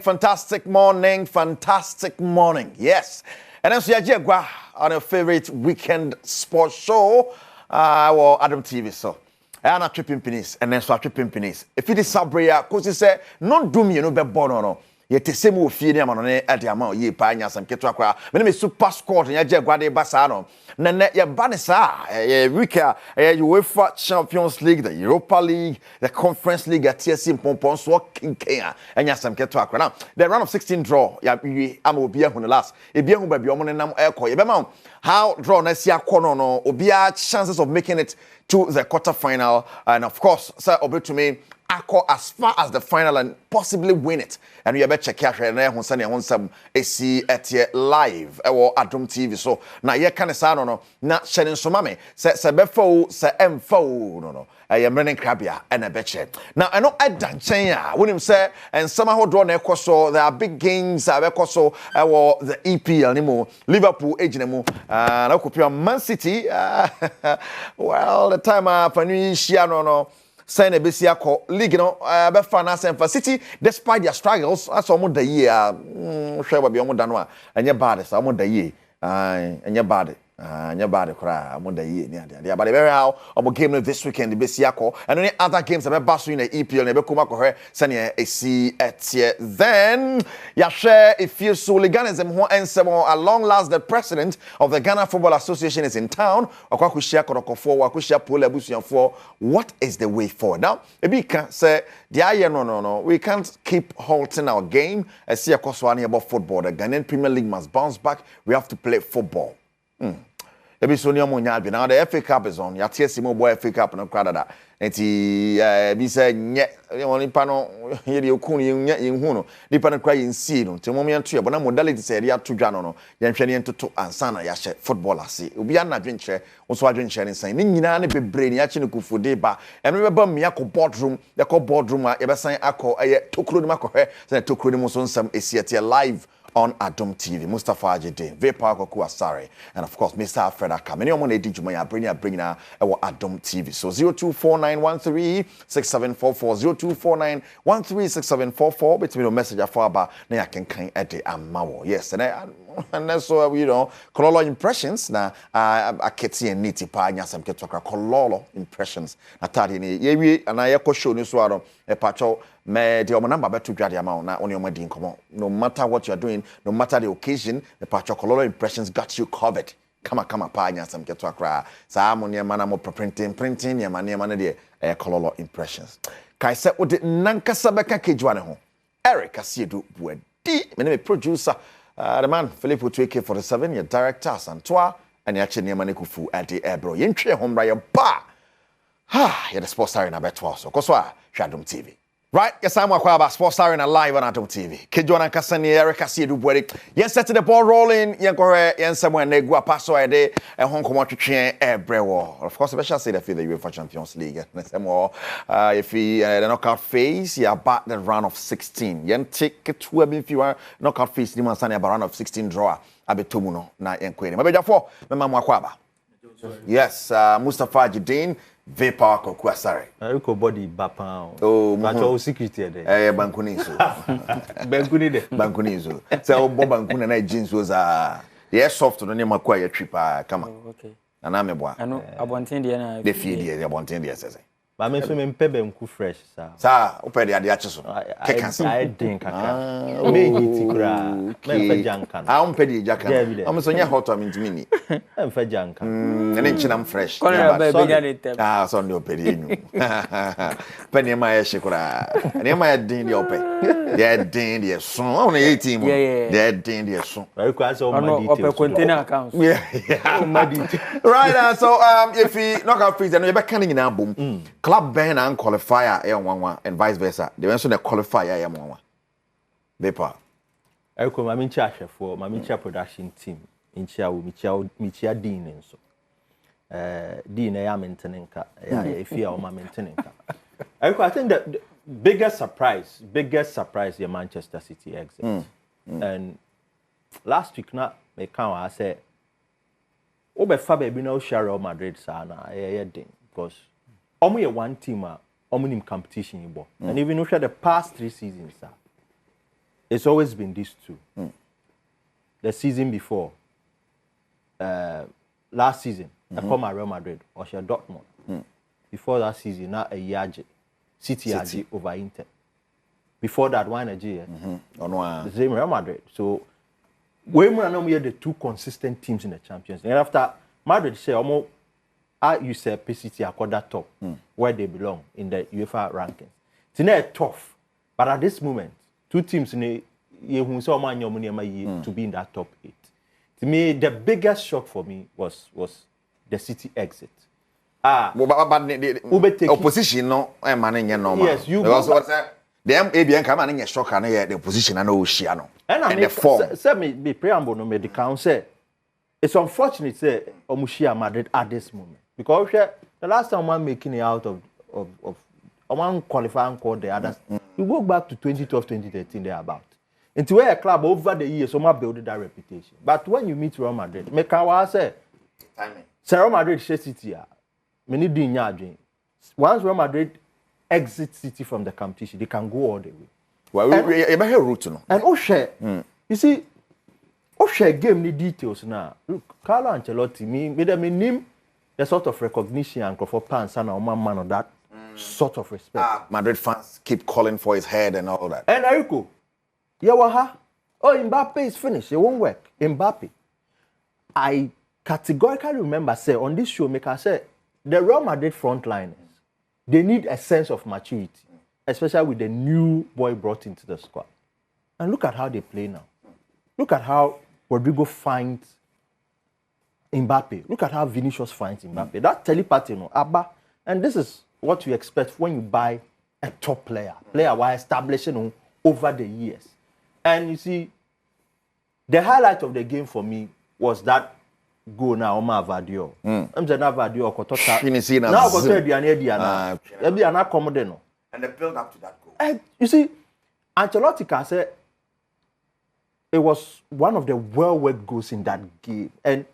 fantastic morning. Yes. And then so you on your favorite weekend sports show, or Adom TV. So I am a tripping penis, and then so a tripping penis. If it is Sabria, because you say, no doom, you know, be born or no. Yet the same will feed them on at the amount ye pioneers some ketwakwa. My name is Super Squad and Jaguade Bassano. Nane ya Banissa, Rika, UEFA Champions League, the Europa League, the Conference League at TSC Pompon, Swalking Kenya, and Yasam Ketwakwa. Now, the round of 16 draw, I'm will be on the last. If you be on an airco, how draw Nessia Kono, Obia chances of making it to the quarterfinal, and of course, Sir Obe to me. Ako as far as the final and possibly win it. And we better check out here on Sunday on some AC at live or Adom TV. So now you can say no, not shedding so mame. Say before say M4 no. I am running crabia and a betche. Now I know I done Chenya. When him say and somehow draw ne so there are big games. I so or the EPL anymore. Liverpool age anymore. And I could Man City. Well, the time up and we share no. Sign a Bessiaco League, you know, Befana and for City, despite their struggles, that's almost the year. Sure, will be almost done. And your body, so almost the year. And your body. And your body cry. I'm on the year. Yeah, but very how I'm game this weekend, the Bessiaco, and any other games I've been in the EPL, never come back sending a C at here. Then, ya share if you so Ghanaism and some at long last, the president of the Ghana Football Association is in town. What is the way forward? Now, maybe can say, no. We can't keep halting our game. I see a question about football. The Ghanaian Premier League must bounce back. We have to play football. Ebi so niam onyabi now the FA Cup is on. Ya TSC mo boy FA Cup no kwada da. Enti bi say nye woni pa no ye de okun ye hu no. Nipa no kra ye nsi no. Temo me anto ye bona modality say ya to dwa no. Ya nhwe ne ntoto ansa na ya hye football ase. Obi an adwenche, wo so adwenche ne san. Ni nyina ne bebre ne ya che ne kufude ba. Eno be ba mia ko boardroom, ya ko boardroom a ye be san akọ eye tokuro ni makohwe. Say tokuro ni mo so nsam esiete live on Adom TV, Mustafa Ajede, Vepa Koku Asare, and of course, Mr. Alfred Akam. Many of you Jumaya bring our Adom TV. So 0249136744, 0249136744. Between a message for about na can at the Amawo. Yes, and that's so Kololo impressions. Now, I can't see any tipa nyasam ketwaka Kololo impressions. Natadi ni yewi and I show ni swaro a pacho. Me the number better to amount na only on come no matter what you're doing, no matter the occasion, the particular impressions got you covered. Come on, panya some get to akra. Some on your man mo printing your man de color impressions. Kai se odi nankasa beka kejwane ho. Eric Asiedu Buedi, me name producer, the man Philip Utweke 47 year director Santoa and yache niamane kufu at the Ebro. Yentwe home ra ba. Ha, you're the sports arena betwa so. Koswa Adom TV. Right, yes, I'm about Sports Arena live on Adom TV. Kejwana Kasani, Eric Asiedu Buedi. Yes, set the ball rolling. Yen somewhere negua paso ide and Hong Kong to train everywhere. Of course, special say that for the UEFA Champions League. If the knockout phase, you about the round of 16. Yen take it to if you are knockout phase, you must about round of 16 draw. Abetumuno na yen kwene. Maybe therefore, Mama Kwaba. Yes, Mustafa Ajede. Vapor Koku Asare. Ko body bapa. Oh, but your security there. Bankuni so. Bankuni de. Bankuni so. So bankuni na jeans was yeah soft no name akwa ya trip kama. Okay. Na me boa. Ano abonten de na. The feed the abonten de say. Ba me so me mpe banku fresh sa. Sa ope de ade ache so. I drink kaka. Me hiti kura. Me mfe jankan. Mpe de jankan. Am so nya hot am ntimi ni. Mfe jankan. Ene chinam fresh. So no ope de nu. Penny ma ye shikura. Ene ma ye din de ope. They din de so. On 18 mo. They din de so. Very quite so my details. Ope container accounts. Yeah. Right, so if we knock out freeze and you be canning in album. Club Ben and qualifier and vice versa. They went to the qualifier Vapor. I come my charge for my production team in Chia Michia Dean and so. Dean I am maintaining if you are my maintaining. I think that the biggest surprise is Manchester City exit. And last week now me count I said Obe Fabe be no share Real Madrid sana because only one team, only competition, and even if the past 3 seasons, it's always been these two. The season before, last season, I called my Real Madrid or Dortmund. Before that season, now a Yaji, City over Inter. Before that, one Nigeria, the same Real Madrid. So, we are the two consistent teams in the Champions League. And after Madrid say, almost, I use a PCT at that top where they belong in the UEFA rankings. It's not tough, but at this moment, two teams in the to be in that top 8. To me, the biggest shock for me was the City exit. But the opposition no, man, normal. Yes, you because what's that? The ABN come and shock and the opposition and Oceano. And the form. Say me be preamble no medical say. It's unfortunate say Omushia Madrid at this moment because the last time one making it out of one qualifying called the others. You go back to 2012, 2013 there about. Into where a club over the years, some build that reputation. But when you meet Real Madrid, make our say, Real Madrid share City. Many do in once Real Madrid exit City from the competition, they can go all the way. Well, we have a route no. And you see, game the details now. Look, Carlo Ancelotti, me them name the sort of recognition and for pants and man of that sort of respect. Madrid fans keep calling for his head and all that. And Eriko, Yawaha, Mbappe is finished. It won't work. Mbappe. I categorically remember say on this show, make I say the Real Madrid frontliners, they need a sense of maturity, especially with the new boy brought into the squad. And look at how they play now. Look at how Rodrigo finds Mbappe. Look at how Vinicius finds Mbappe. That telepathy, Abba. And this is what you expect when you buy a top player while establishing over the years. And you see, the highlight of the game for me was that goal now, Omar Vadio. I'm saying Vadio, now and the build up to that goal. You see, Ancelotti said it was one of the well-worked goals in that game. And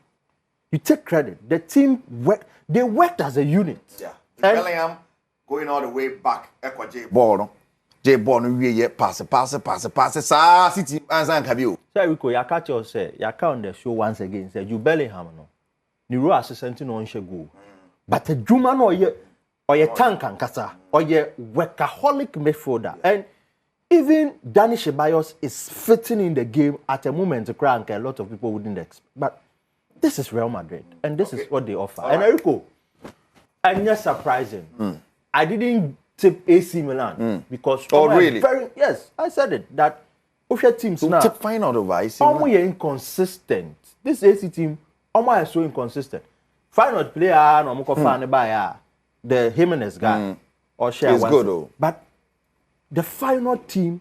you take credit. The team worked as a unit. Yeah. Bellingham going all the way back. J ball no pass. City answer Kabio. So Rico, you catch you say, you on the show once again. Say you Bellingham no. Niro assistant no on goal. But the Juma no or tank and kasa or workaholic midfielder. And even Danny Ceballos is fitting in the game at a moment to crank a lot of people wouldn't expect. But this is Real Madrid, and this is what they offer. All and Eriko, and just surprising. I didn't tip AC Milan because really? Yes, I said it that Osha teams now tip final over AC Milan. Almost inconsistent. This AC team almost so inconsistent. Final player no mo fan by the Jimenez guy or share is good though. But the final team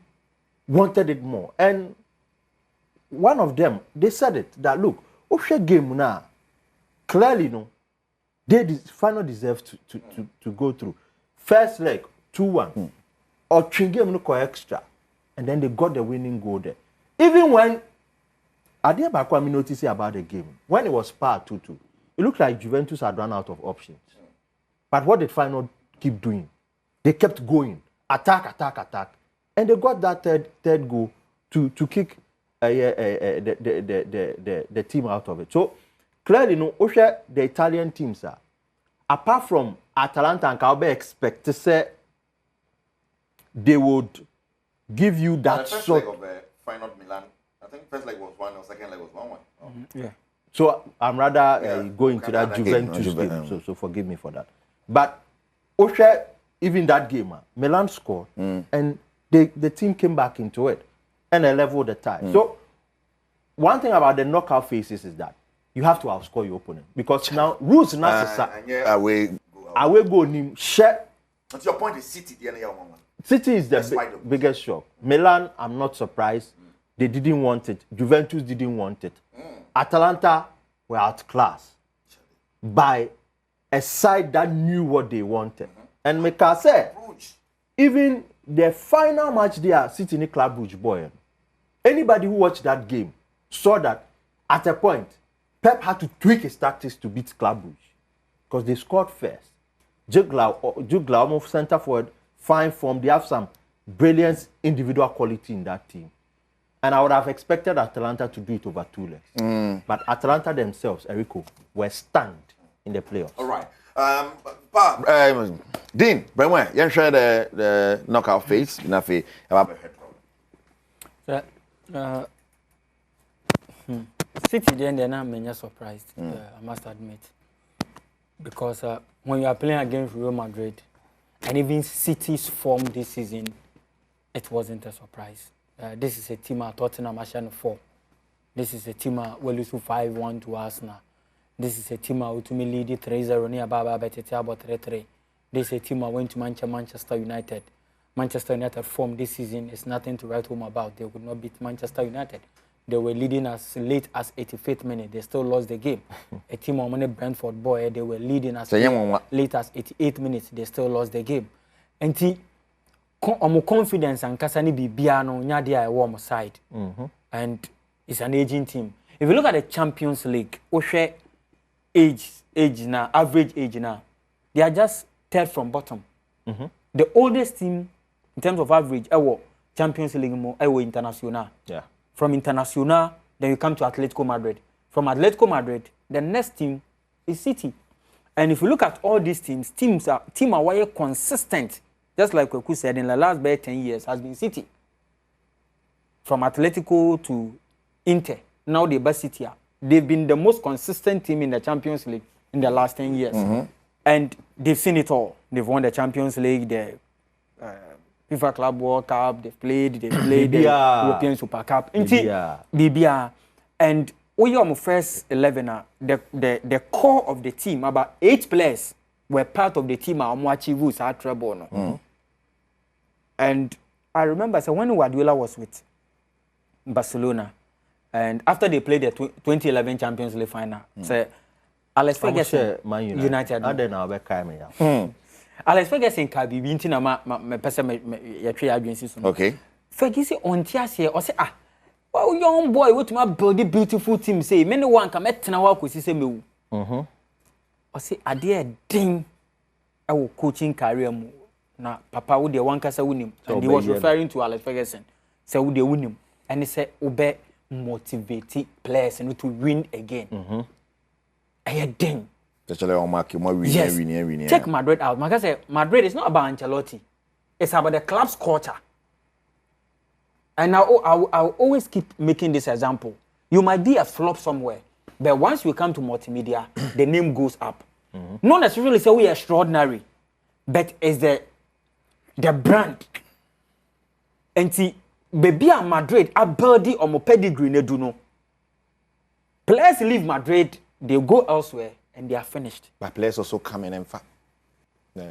wanted it more, and one of them they said it that look. Osha game now, clearly no, they final deserve to go through. First leg 2-1, or game no extra, and then they got the winning goal there. Even when I noticed about the game when it was par 2-2, it looked like Juventus had run out of options. But what did final keep doing? They kept going, attack, and they got that third goal to kick. The team out of it. So clearly, no, the Italian teams are apart from Atalanta and Calbe expect to say they would give you that first sort. Leg of final Milan, I think first leg was 1-0, second leg was 1-1. Yeah. So I'm rather going to that Juventus game. So forgive me for that. But even that game, Milan scored and the team came back into it. And they level the tie. So, one thing about the knockout phases is that you have to outscore your opponent because now rules not away go nim share. But your point is City. City is the biggest shock. Milan, I'm not surprised. They didn't want it. Juventus didn't want it. Atalanta were outclassed by a side that knew what they wanted. And Mika said, even the final match there, City in the Club Brugge boy. Anybody who watched that game saw that at a point, Pep had to tweak his tactics to beat Club Brugge because they scored first. Jugla, center forward, fine form. They have some brilliant individual quality in that team. And I would have expected Atalanta to do it over 2 legs. But Atalanta themselves, Erico, were stunned in the playoffs. All right. Dean, Bremwe, you share the knockout phase. Nafi, City then I'm surprised. I must admit, because when you are playing against Real Madrid, and even City's form this season, it wasn't a surprise. This is a team at Tottenham Ashan 4. This is a team we lose 5-1 to Arsenal. This is a team ultimately lead 3-0 near Baba Betete about 3-3. This is a team went to Manchester United. Manchester United form this season is nothing to write home about. They could not beat Manchester United. They were leading as late as 85th minute. They still lost the game. A team on Brentford boy, they were leading as late as 88th minutes. They still lost the game. And confidence and Kasani Bibiano, Nyadia a warm side. And it's an aging team. If you look at the Champions League, Oshe age now, average age now, they are just third from bottom. The oldest team in terms of average, Champions League, Internacional. Yeah. From Internacional, then you come to Atletico Madrid. From Atletico Madrid, the next team is City. And if you look at all these teams are very consistent. Just like Kweku said, in the last 10 years has been City. From Atletico to Inter, now the best City are. They've been the most consistent team in the Champions League in the last 10 years. And they've seen it all. They've won the Champions League, the FIFA Club World Cup, they've played the European Super Cup. BBR. And we are first 11, the core of the team, about 8 players were part of the team at Achievus at Treble. And I remember when Guardiola was with Barcelona, and after they played the 2011 Champions League final, Alex Ferguson, United. Alex Ferguson can be winning a person. Okay. Ferguson on Tiasia or say, well, young boy, what my build a beautiful team say, many one come at Tanawa could see me. Or say, I dear ding our coaching career. Now, Papa would the one casa win him. And he was referring to Alex Ferguson. So would they win him? And he said, obey motivated players and to win again. I ding. Yes. Check Madrid out. Like I say, Madrid is not about Ancelotti. It's about the club's culture. And I'll always keep making this example. You might be a flop somewhere, but once you come to multimedia, the name goes up. Not necessarily say we are extraordinary, but it's the brand. And see, baby at Madrid, a birdie or more pedigree ne do no. Players leave Madrid, they go elsewhere, and they are finished. But players also come in and fact.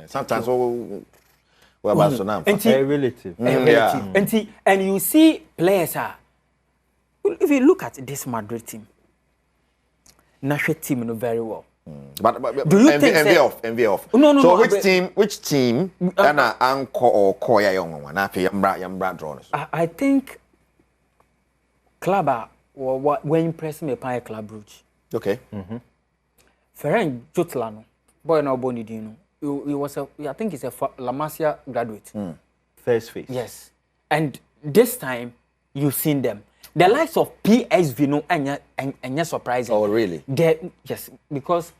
Sometimes very relative. And you see players if you look at this Madrid team, national team know very well. But do you think envy off? No. So which team and anchor or Koya young one? I think Club were impressing me by Club Brugge. Okay. Ferran Jutlano, boy no boni dino. He was I think he's a La Masia graduate. First phase. Yes. And this time you've seen them. The likes of PSV no and surprising. Oh really? Yes, because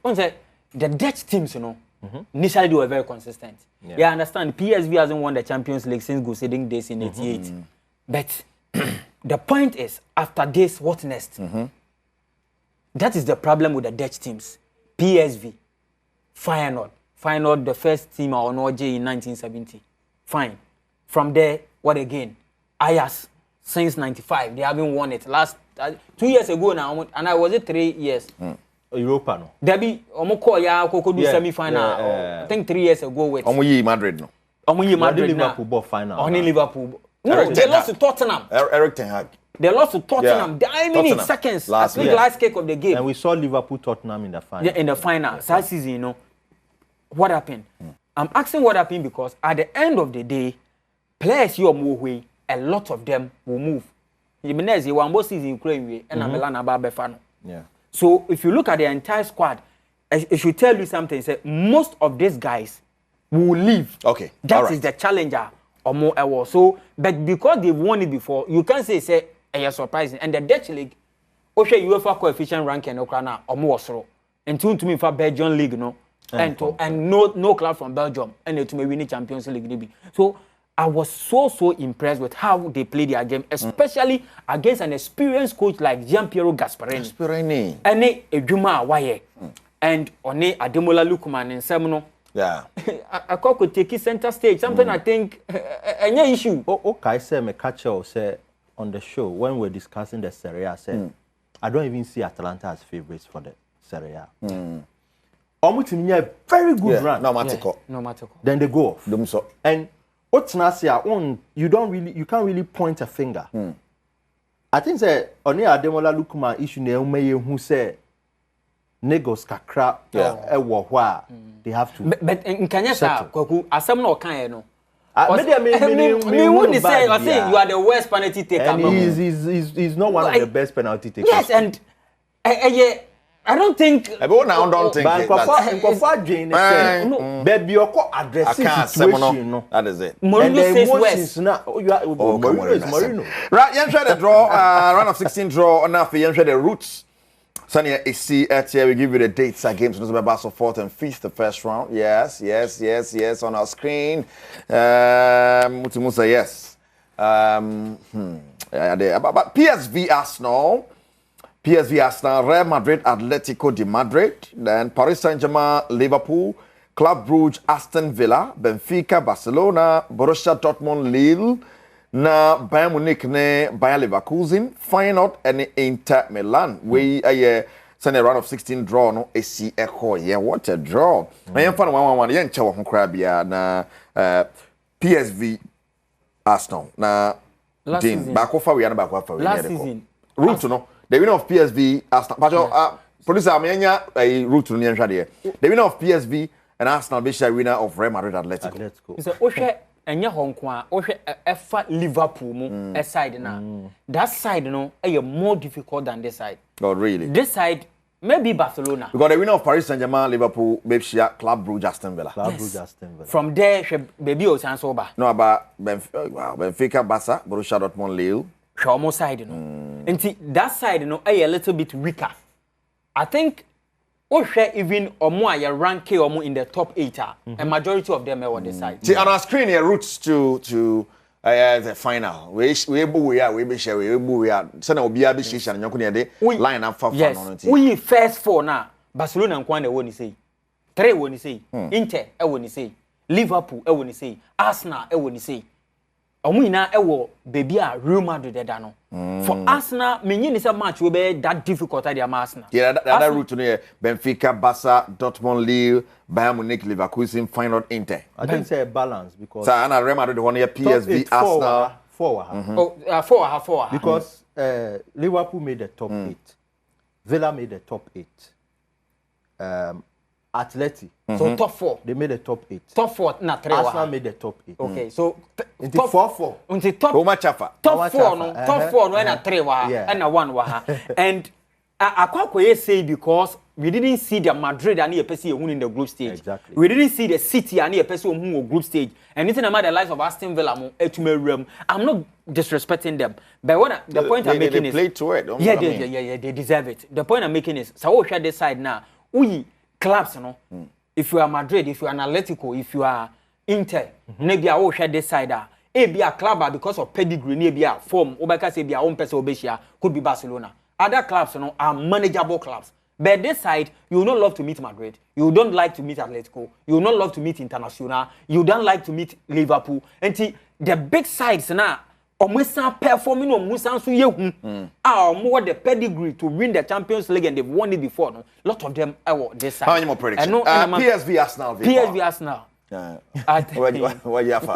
the Dutch teams, initially they were very consistent. Yeah, I understand PSV hasn't won the Champions League since Guseding days in '88. But the point is, after this, what next? That is the problem with the Dutch teams. PSV, Feyenoord, the first team on OJ in 1970. Fine. From there, what again? Ajax, since '95, they haven't won it. Last 2 years ago now, and I was it 3 years. Europa no. Debbie, do semi-final. I think 3 years ago with. Madrid no. Madrid Liverpool ball final. Only Liverpool. No, they lost to Tottenham. Eric Ten Hag. They lost to Tottenham. Yeah. Minutes, seconds. Last kick of the game. And we saw Liverpool Tottenham in the final. Yeah, in the final. That season, what happened? I'm asking what happened because at the end of the day, players you move away, a lot of them will move. Jimenez, you want most season Ukraine and Amelana Babefano. Yeah. So if you look at the entire squad, it should tell you something. Say most of these guys will leave. Okay. That is the challenger or more. So, but because they've won it before, you can't say surprising. And the Dutch league, Osha UEFA coefficient ranking no krana omo osoro. And to me for Belgian league no. And no club from Belgium and to me win the Champions League. So I was so impressed with how they play their game, especially against an experienced coach like Gianpiero Gasperini. And Ejuma Waye. And one Ademola Lookman and Semono. Yeah. I could take it center stage. Something I think any issue. Okay, say me catch you say on the show when we're discussing the Serie A, say I don't even see Atalanta as favorites for the Serie A. Omutim a very good run. No matter. Then they go off. So. And what's Nasia on you can't really point a finger. I think say only Ademola Lukuma issue ne umeye who say negos kakra they have to. But in Kanyasa, Koku, asam no kan no. Me wouldn't say I think you are the worst penalty taker. And he's not one of the best penalty takers. Yes, and I don't think. Everyone now don't think. Baby, you address situation. No, that is it. Mourinho says West. Mourinho. Right, you try the draw. Round of 16 draw. Enough. You try the roots. Sanya AC at here. We give you the dates. Games on the Basel 4th and 5th, the first round. Yes. On our screen. Mutimusa, yes. But PSV Arsenal. Real Madrid, Atletico de Madrid, then Paris Saint-Germain, Liverpool, Club Brugge, Aston Villa, Benfica, Barcelona, Borussia Dortmund, Lille, na Bayern Munich, ne Bayer Leverkusen, Feyenoord and Inter Milan. We send a round of 16 draw no AC Echo. Yeah, what a draw. I am fan 1-1. Yen chawo ho krabia na PSV Arsenal. Na Dean Bakofa we are Bakofa. Last season. Route no. The winner of PSV, Arsenal. But producer, Amenya, a route to the end. The winner of PSV and Arsenal be share winner of Real Madrid Atletico. So, Oshe, enya Hong Kong, Oshe, Efa Liverpool, a side now. That side, no, is more difficult than this side. Oh, really? This side, maybe Barcelona. Because the winner of Paris Saint-Germain, Liverpool, maybe share Club Brugge, Aston Villa. From there, baby, Osansoba. No, about Benfica, Barca, Borussia Dortmund, Lille. Show side, you know. And see, that side, you know, a little bit weaker. I think, even or more, you rank or more in the top 8, a majority of them are on the side. See, on our screen, your routes to the final. We be share, we are. Sana Obia be station, and you could line up for yes. We first 4 now. Barcelona and Kwan, won't say. 3 won't say. Inter, I won't say. Liverpool, I won't say. Arsenal, I won't say. Omina ewo baby a Real Madrid da no. For Arsenal, me nyi say match we be that difficult at the Arsenal. Yeah, that route to Benfica, Barca, Dortmund, Lille, Bayern Munich, Leverkusen, Feyenoord, Inter. I think say a balance because so and Real Madrid one year PSV, Arsenal 4. 4. Because Liverpool made the top 8. Villa made the top 8. Atleti. So top 4. They made the top 8. Top 4 na 3. Arsenal made the top 8. Okay, so top 4. Until top 4 no, top 4 no na 3 wa and na 1 wa. And Akwakoye say because we didn't see the Madrid and the person who in the group stage. Exactly. We didn't see the City and the person who in group stage. And anything about the lives of Aston Villa, I'm not disrespecting them. But what the point I'm making is they play to it. Yeah, they deserve it. The point I'm making is so we share this side now. We clubs, you know. If you are Madrid, if you are Atletico, if you are Inter, maybe I will share this side. Be a club because of pedigree, maybe a form. Obaka say be a own person Obesia could be Barcelona. Other clubs, you know, are manageable clubs. But this side, you will not love to meet Madrid. You don't like to meet Atletico. You will not love to meet Internacional. You don't like to meet Liverpool. And the big sides now. Omusa performing Omusa so yehu more the pedigree to win the Champions League and they've won it before. No, lot of them are this side. How many more predictions? PSV Arsenal. PSV Arsenal. What you have?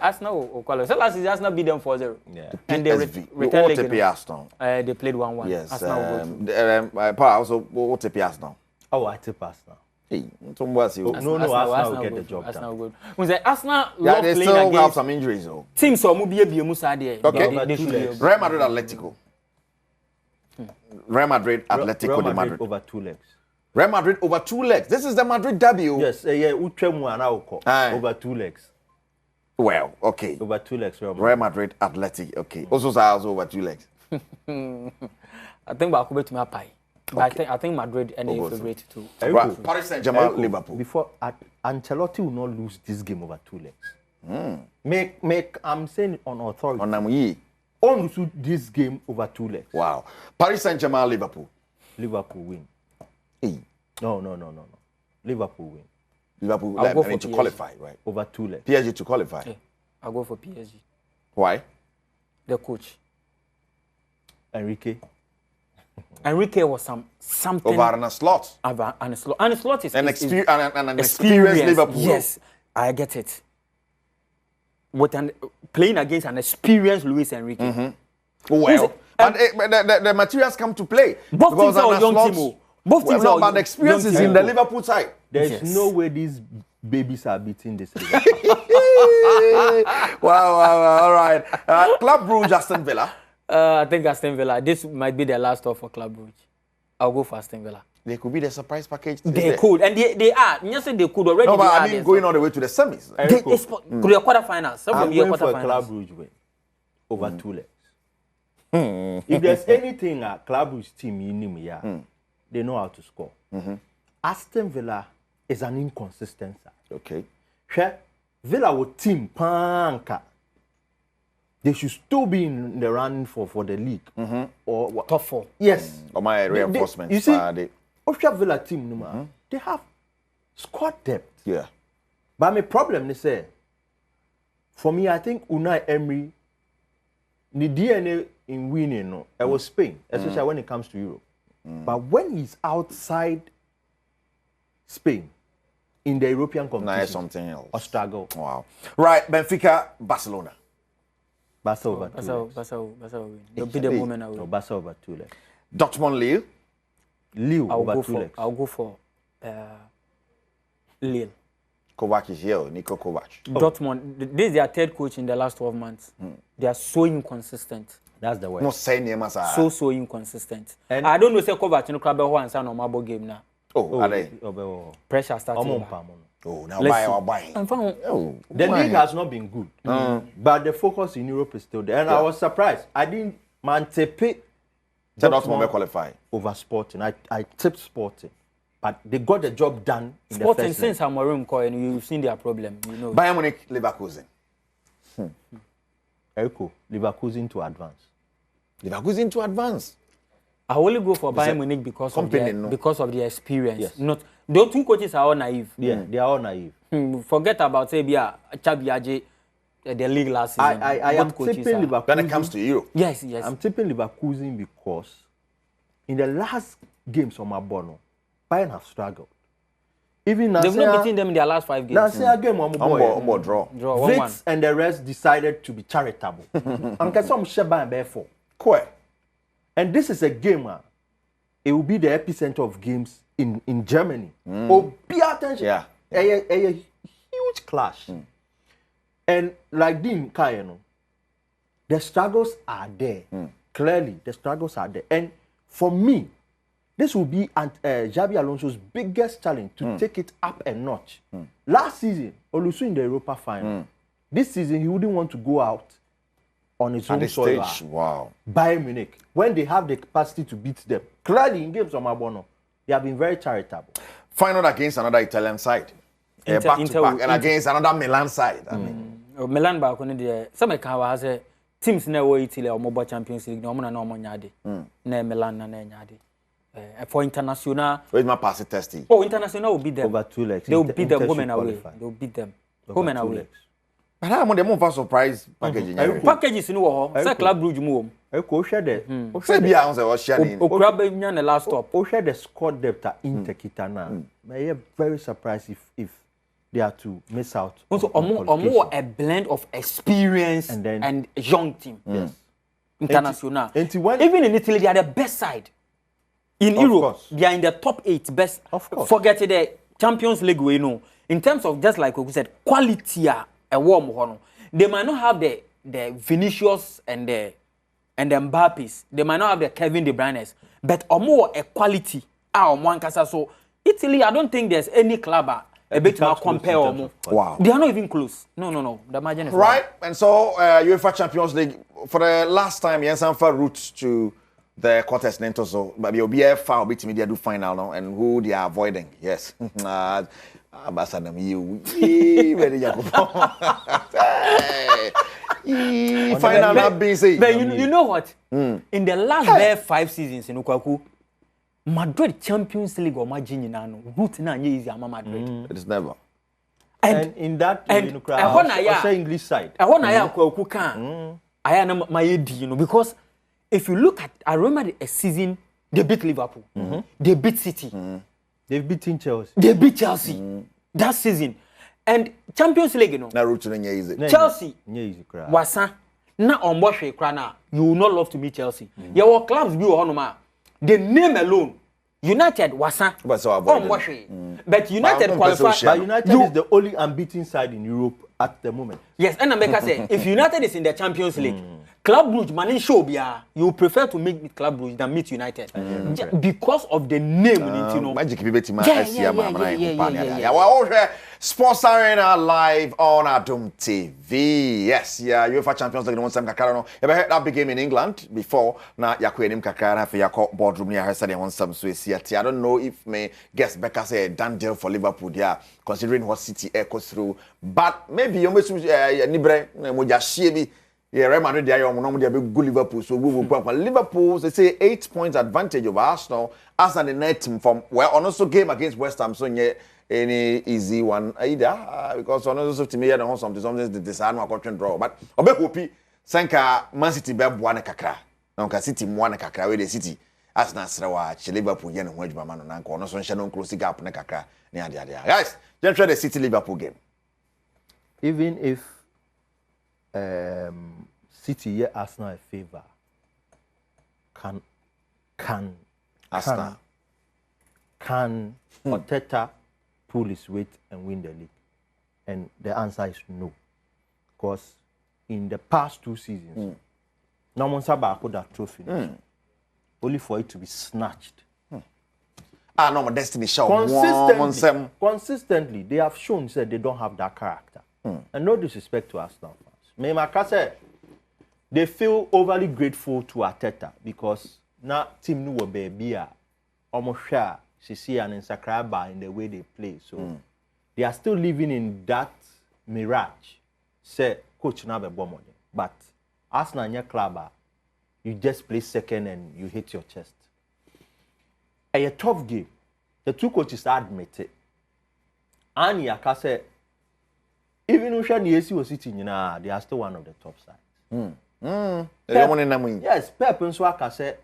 Arsenal. So last season Arsenal beat them 4-0. Yeah. And they returned Arsenal. They played 1-1. Yes. Arsenal also what Arsenal? Oh, I tip Arsenal. Hey, no, Arsenal will get the job Arsenal done. Good. Arsenal yeah, they still have some injuries though. Teams so be musa there. Okay. Real Madrid Atletico. Real Madrid Atletico de Madrid over 2 legs. Real Madrid over 2 legs. This is the Madrid debut. Yes, yeah, Utremu and Auko over 2 legs. Well, okay. Over 2 legs, Real Madrid, Athletic. Okay. Also over 2 legs. I think I'll go to my pie. But I think Madrid and the favorite too. Right. Paris Saint-Germain, Liverpool. Before Ancelotti will not lose this game over 2 legs. Make I'm saying it on authority. On Namuyi. On lose this game over 2 legs. Wow. Paris Saint-Germain, Liverpool. Liverpool win. Hey. No. Liverpool win. Liverpool, I'll go I mean, for to PSG. qualify, right? Over 2 legs. PSG to qualify. Yeah, I'll go for PSG. Why? The coach. Enrique was something Over Arne Slot. and Slot is An is experienced Liverpool. Yes, I get it. With playing against an experienced Luis Enrique. Well, but the materials come to play. Both teams are Arne young Slot- team. Both teams well, are but the experience young is team. in the Liverpool side. There's Yes. no way these babies are beating this league. wow. All right. Club Brugge, Aston Villa. I think Aston Villa. This might be their last stop for Club Brugge. I'll go for Aston Villa. They could be the surprise package. They could, and they are. You say they could already. No, but they I are mean there. going all the way to the semis. They could be a quarterfinals. Some I'm of you going for a quarterfinals. Club Brugge win over 2 legs. If there's anything a Club Brugge team in him, they know how to score. Aston Villa is an inconsistent side. Okay. Hwɛ, Villa will team panka. They should still be in the running for the league. Or what? Top four. Yes. Or my reinforcements. You see, they, Austria Villa team, they have squad depth. yeah. But my problem they say, for me, I think Unai Emery, the DNA in winning, no, it was Spain, especially when it comes to Europe. But when he's outside Spain, in the European Now competition, it's something else. or struggle. Wow. Right. Benfica, Barcelona. Barca over 2 legs. Barca win. They'll be the moment I No, will. Barca over 2 legs. Dortmund, Lille. Lille I'll over go 2 for. legs. I'll go for Lille. Kovac is here. Nico Kovac. Dortmund. This is their third coach in the last 12 months. They are so inconsistent. That's the way. No say name as a. So inconsistent. And- I don't know say Kovac no club and say no mabo game now. Oh, are they? Pressure starting. Oh, now Let's buy see. or buy. I'm fine. Oh, The why? league has not been good, but the focus in Europe is still there. And I was surprised. I didn't anticipate So Dortmund will qualify. over Sporting. I tipped Sporting, but they got the job done in Sporting the first since leg. Amorim call and you've seen their problem, you know. Bayern Munich, Leverkusen. Eriko, Leverkusen to advance. Leverkusen to advance. I only go for a Bayern Munich because of company, their, no? because of their experience. Yes. Not those two coaches are all naive. Yeah, they are all naive. Forget about say Chabiaje, the league last season. I am Both coaches tipping are- Leverkusen. When it comes to Europe. Yes. I'm tipping Leverkusen because in the last games on my bono, Bayern have struggled. Even They've not Nasser, beaten them in their last 5 games. Nasser game on my boy. Umbo draw. Draw 1-1. Vitz and the rest decided to be charitable. And some Sheba and Therefore. Kwe. And this is a game, it will be the epicenter of games in Germany. Oh, be attention. Yeah. A huge clash. And like Dean Kayano, the struggles are there. Clearly, the struggles are there. And for me, this will be Xabi Alonso's biggest challenge to take it up a notch. Last season, Olusu in the Europa final. This season, he wouldn't want to go out on his At own this soil. stage, wow. Bayern Munich, when they have the capacity to beat them. Clearly, in games on Mabono, they have been very charitable. Final against another Italian side. Inter- Back to Inter- back. And Inter- against another Milan side. I mean, Milan back on the some can was say teams na wo Italy or mobile Champions League no na no nyade. Na Milan na nyade. For international. where's my pass testing? Oh, international will beat them. Over 2 legs. They will beat them Inter home should and away. qualify. They will beat them Over home and 2 away. legs. But I'm on the move for surprise packaging. Packages no ho. Say Eric. Club Brugge mu hom. Eko, share the Say be on was sharing. Okura be nya na last stop. share the squad depth at Inter Kitana. I am very surprised if they are to miss out. Also on omo a blend of experience And then- and young team. International. Enti when- Even in Italy they are the best side. In Of Europe, course. they are in the top 8 best. Of course. Forget the Champions League we know. In terms of just like we said, quality a warm hono. They might not have the Vinicius and the Mbappes. They might not have the Kevin De Bruyne's, but more a quality. Omo ankasa so Italy, I don't think there's any club a bit more compare or Wow. They are not even close. No. The margin is Right, and so UEFA Champions League for the last time, Jens Anfa route to the quarters. So, but you'll be a foul bit media do final now, and who they are avoiding? Yes, Ambassador, you ready, Jacob? Final not being said. But you know what? In the last 5 seasons in Ukwaku, Madrid Champions League or Majin route na easy ama Madrid. It is never. And in that English side. I want to Ukwaku can. I am my AD, because if you look at, I remember a season they beat Liverpool, they beat City, they've beaten Chelsea. They beat Chelsea that season, and Champions League, Na route to easy. Chelsea wasa na onbohwe kra na you will not love to meet Chelsea. Your clubs be honoma. The name alone, United wasa. But United qualify. But United is the only unbeaten side in Europe at the moment. Yes, and America say if United is in the Champions League, Club Brugge man show bia you prefer to meet Club Brugge than meet United because of the name, you know. Magic people team Sports Arena live on Adom TV. Yes, UEFA Champions League one time kakara no. You ever heard that big game in England before? Na yakwe nim kakara na fe yakọ boardroom near said one some so I don't know if me guess Becca say done deal for Liverpool there considering what City echoes through, but maybe you must nibre mo ja hie bi. Yeah, Real Madrid they are no dey go Liverpool, so we will go. Liverpool they say 8 points advantage over Arsenal. Arsenal the net team from well on also game against West Ham, so yeah, any easy one either because on also to me there something the decide no control draw, but obe hopi sanka Man City be boa na kakra na nka City mo na kakra we the City Arsenal srewa Liverpool ye no ho adwuma no na nka ono so nhye no close gap na kakra na ade guys just try the City Liverpool game. Even if City yeah Arsenal a favor can Arteta pull his weight and win the league? And the answer is no, because in the past 2 seasons no one put that trophy only for it to be snatched. No, my destiny show consistently they have shown that they don't have that character. And no disrespect to Arsenal fans. Me Makase, they feel overly grateful to Arteta because now team nu baby almost share she an inscriber in the way they play. So they are still living in that mirage. Say coach na be bomb. But Arsenal in your club, you just play second and you hit your chest. A tough game. The 2 coaches admit it. And Yakase, even if Usha was sitting, they are still one of the top sides. Yes, Pep and Swaka said,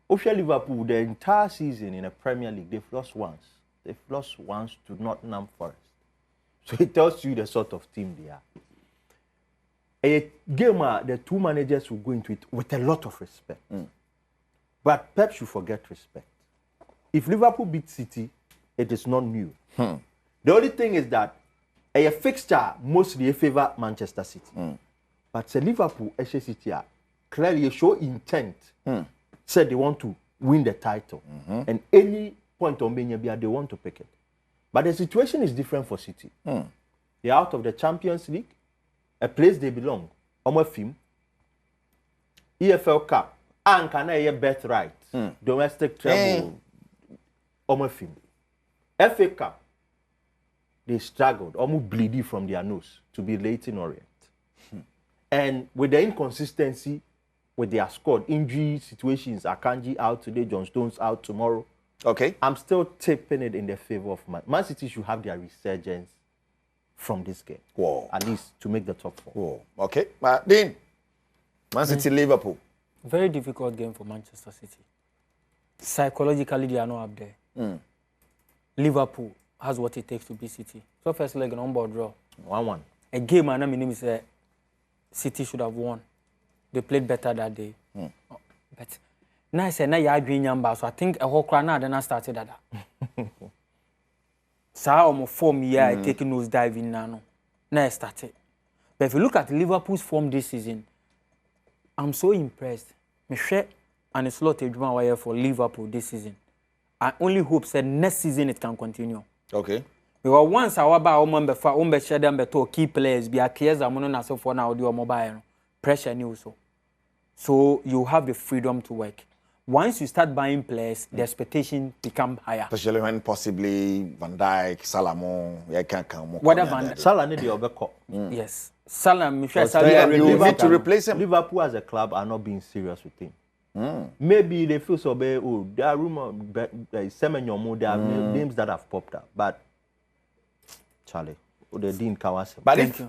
Usha Liverpool, the entire season in the Premier League, they've lost once. They've lost once to Nottingham Forest. So it tells you the sort of team they are. A game, the 2 managers will go into it with a lot of respect. But Pep should forget respect. If Liverpool beat City, it is not new. The only thing is that a fixture mostly favor Manchester City. But say Liverpool, City clearly show intent. Said they want to win the title. And any point on Benyabia, they want to pick it. But the situation is different for City. They are out of the Champions League, a place they belong. Omofim, EFL Cup, and can I birthright, domestic treble, Omofim, FA Cup. They struggled, almost bleeding from their nose to be Leyton Orient. And with the inconsistency with their squad, injury situations, Akanji out today, John Stones out tomorrow. Okay. I'm still tipping it in the favor of Man City should have their resurgence from this game. Whoa. At least to make the top 4. Whoa. Okay. But Dean, Man City, Liverpool. Very difficult game for Manchester City. Psychologically, they are not up there. Liverpool has what it takes to beat City. So first leg an on-board draw. 1-1. A game and my name is City should have won. They played better that day. But now I said now you are doing number, so I think a whole crowd now then I started that. So I'm form here taking those diving now. Now I started. But if you look at Liverpool's form this season, I'm so impressed. Michelle and it's lot of for Liverpool this season. I only hope that next season it can continue. Okay. Because once our ba ombe fa ombe share them beto key players be accused amono na so for now do mobile pressure new so you have the freedom to work. Once you start buying players, the expectation become higher. Especially when possibly Van Dijk, Salomon, you can't come. Whatever. Salah need the overcut. Yes. Salah, you need to replace him. Liverpool as a club are not being serious with him. Maybe they feel so bad. Oh, there are rumors, there are names that have popped up, but Charlie, they didn't cover. But if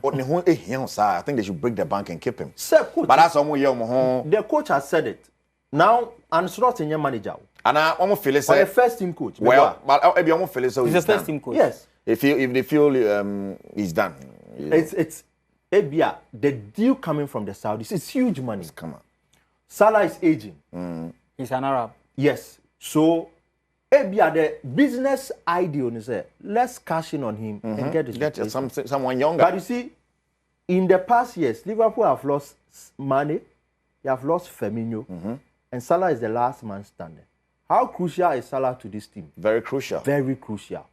I think they should break the bank and keep him. Coach, but that's almost the coach has said it. Now, and Slot in your manager. And I almost feel it's a first team coach. Well, but maybe almost feel so. He's a first team coach. Yes. If they feel he's done. It's Ebia, the deal coming from the Saudis is huge money. Come on. Salah is aging. He's an Arab. Yes. So Ebia, the business idea is let's cash in on him and get someone younger. But you see, in the past years, Liverpool have lost Mane, they have lost Firmino, and Salah is the last man standing. How crucial is Salah to this team? Very crucial. Very crucial.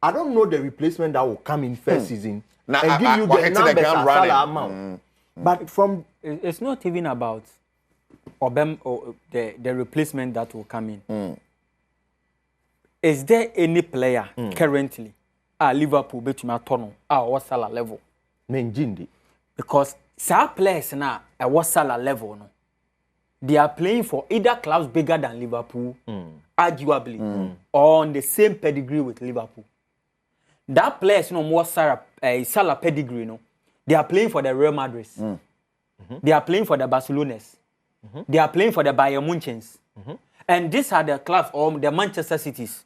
I don't know the replacement that will come in first season now, and give you the numbers as Salah amount. But from it's not even about Obem or the replacement that will come in. Is there any player currently at Liverpool between a tono or Salah level? Menjindi. Because some players now at what Salah level no. They are playing for either clubs bigger than Liverpool, arguably, or on the same pedigree with Liverpool. That players, more Salah pedigree, they are playing for the Real Madrid. They are playing for the Barcelonas. They are playing for the Bayern Munchens. And these are the clubs or the Manchester Cities.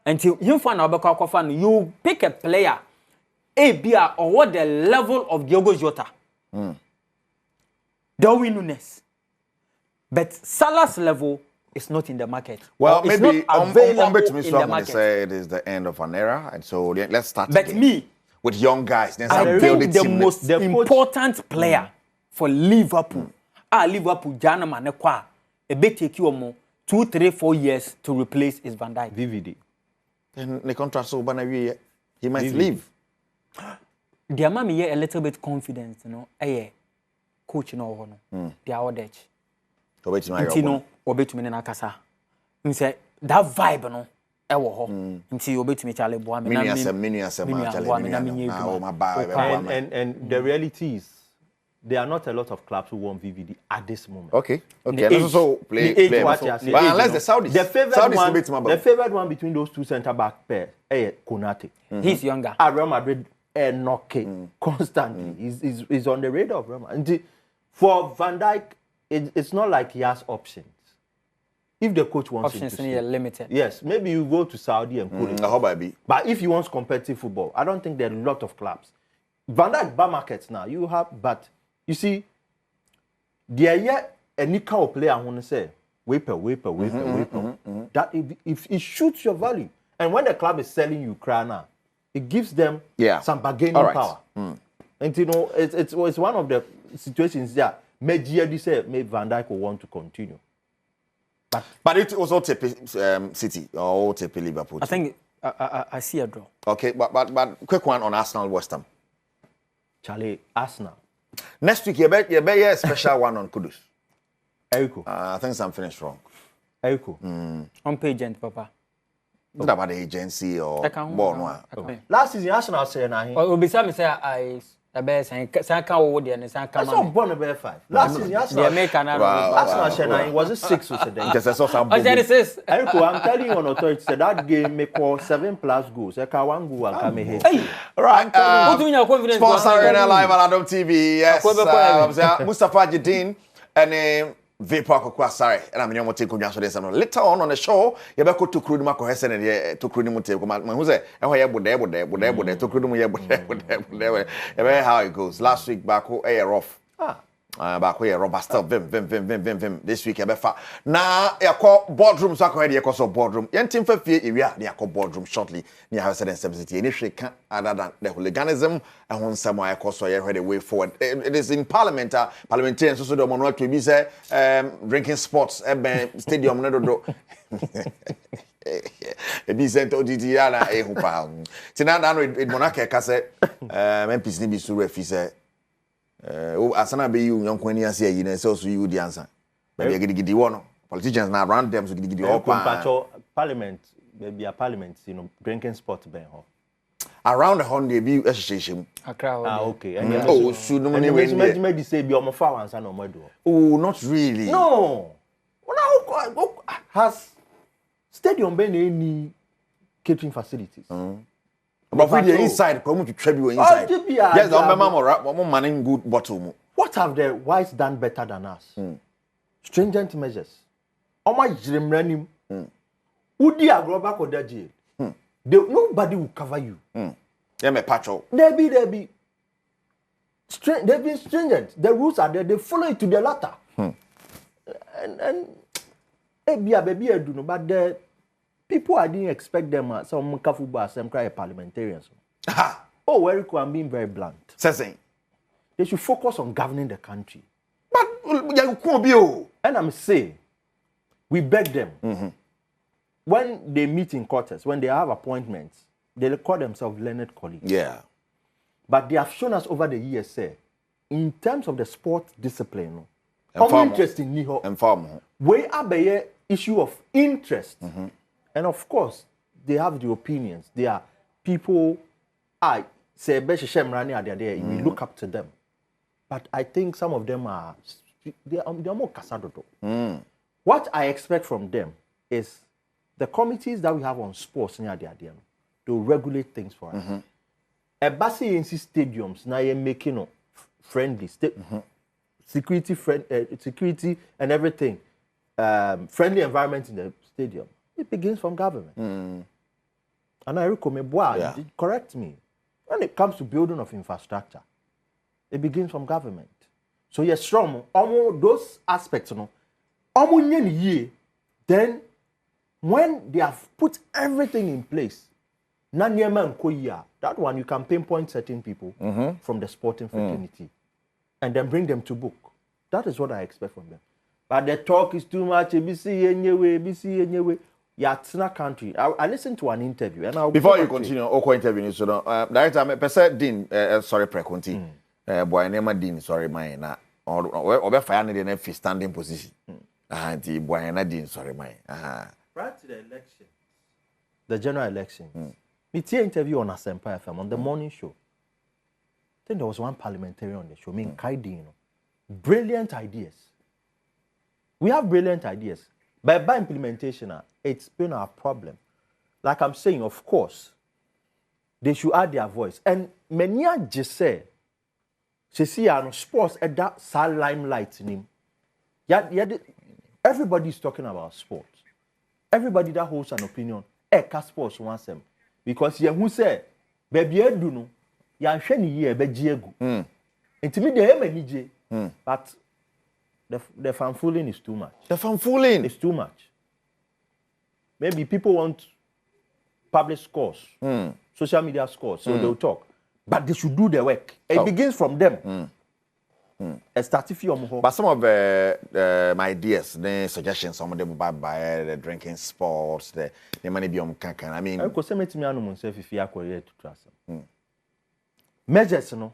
Until you pick a player, ABR, or what the level of Diogo Jota. Darwin Núñez. But Salah's level is not in the market. Well, it's maybe not available in the someone market. say it is the end of an era, and so let's start. But again. me, with young guys, then I think the most important player for Liverpool, Liverpool, Jana Manekwa, a bit take you 2, 3, 4 years to replace is Van Dijk. VVD. And the contract so banana he might leave. Their mommy a little bit confidence, coach no, they are all Ntino obetumi na kasa. Nse that vibe no e wo ho. Nti obetumi chale boa me na and the reality is there are not a lot of clubs who want VVD at this moment. Okay. Let's also play. But unless the Saudis. The favorite one between those two centre back pairs, Konate. He's younger. At Real Madrid, knocking constantly. He's on the radar of Real Madrid. For Van Dijk, it's not like he has options. If the coach wants options him to are limited. Yes, maybe you go to Saudi and put it. But if he wants competitive football, I don't think there are a lot of clubs. Van Dijk bar markets now you have, but you see, there yet a nickel player I want to say, waper. That if it shoots your value, and when the club is selling you Krana, it gives them some bargaining power. And you know, it's one of the situations that maybe Van Dijk will want to continue. But it also take City or take Liverpool. I think I see a draw. Okay, but quick one on Arsenal West Ham. Charlie, Arsenal. Next week you bet a special one on Kudus. Eriko. I think I'm finished wrong. Eriko. On agent, Papa. Not about the agency or born. Last season Arsenal said na him. Obisa me say I best and can over there and can come. I saw born about 5. Last season Arsenal. The American Arsenal said na him was it 6 or 7? Just saw some. Eriko, I'm telling you on authority said that game make 7+ goals. I can 1 goal and come here. Hey, right. What do you mean your confidence? Sports Arena live on Adom TV. Yes. Mustafa Jadin and Vapor Kokwasare, and I'm going to take you later on the show. You better go to Kruduma Kohesen and to Krudum take who's there? And where you to Krudum, how it goes. Last week, back rough. Back where rubber still vim. This week, now, I call boardroom, so I call it a boardroom. Young team for fear area, they are called boardroom shortly near House and 70. Initially, other than the hooliganism, and one somewhere I call so I heard a way forward. It is in Parliament, parliamentarians also don't want to be drinking sports, stadium, Ebi sent odidi ya na ehu pa. Ti na no monaka ka se MPs ni bi suru afi se asana be you yonkwan ni ase ayi na se oso you di ansa. Ba be gidigidi wo no. Politicians na around them so gidigidi all pa. Parliament, maybe a parliament, drinking spot ben ho. Around the honey be ehyehyem. Okay. Oh, should no money we me say be omo fa wansa no mo do. Oh, not really. No. Now has stadium been any catering facilities? But for the inside, come to tribute inside. Yes, the member manning good bottle. What have the whites done better than us? Stringent measures. Oma jrimranim. Udi agroba kodaji. Nobody will cover you. Yeah, me patrol. There be. They've been stringent. The rules are there. They follow it to the letter. And baby, do no, but the people I didn't expect them. Some kafuba, some cry parliamentarians. Oh, Eric, I'm being very blunt. Saying they should focus on governing the country. But you can't be. And I'm saying, we beg them. When they meet in quarters, when they have appointments, they call themselves learned colleagues. Yeah. But they have shown us over the years, say, in terms of the sport discipline, common interest in Niho, we have the issue of interest. And of course, they have the opinions. They are people, I say, we look up to them. But I think some of them are, they are more casadodo. What I expect from them is the committees that we have on sports near the idea to regulate things for us. A Basi stadiums now you're making friendly security security and everything friendly environment in the stadium. It begins from government. And I recommend correct me. When it comes to building of infrastructure, it begins from government. So yes, strong almost those aspects, then when they have put everything in place, that one you can pinpoint certain people from the sporting fraternity and then bring them to book. That is what I expect from them. But the talk is too much. ABC anyway. Yatsina country. I listened to an interview and I'll before you continue, Oko interview, so director, I'm Dean, sorry, Preconti, boy, name Dean, sorry, mine, or fire in a standing position. The boy, Dean, sorry, mine. Prior to the election, the general election, me see an interview on Asempa FM on the morning show. I think there was one parliamentarian on the show, Kaidi, brilliant ideas. We have brilliant ideas, but by implementation, it's been our problem. Like I'm saying, of course, they should add their voice. And many just say, sports at that limelight in him. Everybody is talking about sports. Everybody that holds an opinion, sports wants them. Because who say, baby, I do know, you're shiny here, Bejiegu. Intimidate, but the fanfooling is too much. The fanfooling is too much. Maybe people want public scores, social media scores, so they'll talk. But they should do the work. It begins from them. But some of my ideas, the suggestions, some of them by the drinking sports, the money beyond cancan. I mean, I could say to me, I don't say if you are to trust them. Measures, you know.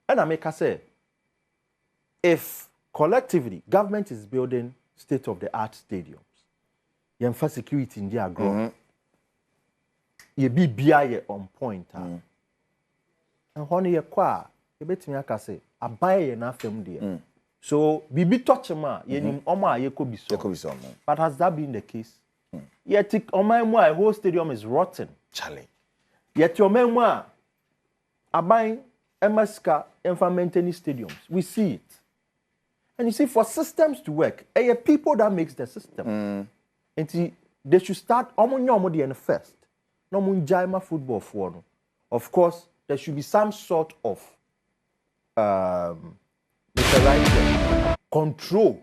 And I make a say, if collectively government is building state-of-the-art stadiums, you have security in their growth, you be BIA on point. And honey, you qua, you bet me, I can say. I buy enough from there. So, Bibi touch ma, yenim oma ye could be so. But has that been the case? Yet, my whole stadium is rotten. Charlie. Yet, your memoir, I buy MSK and for maintaining stadiums. We see it. And you see, for systems to work, people that makes the system. And they should start the first. No munjaima football for no. Of course, there should be some sort of control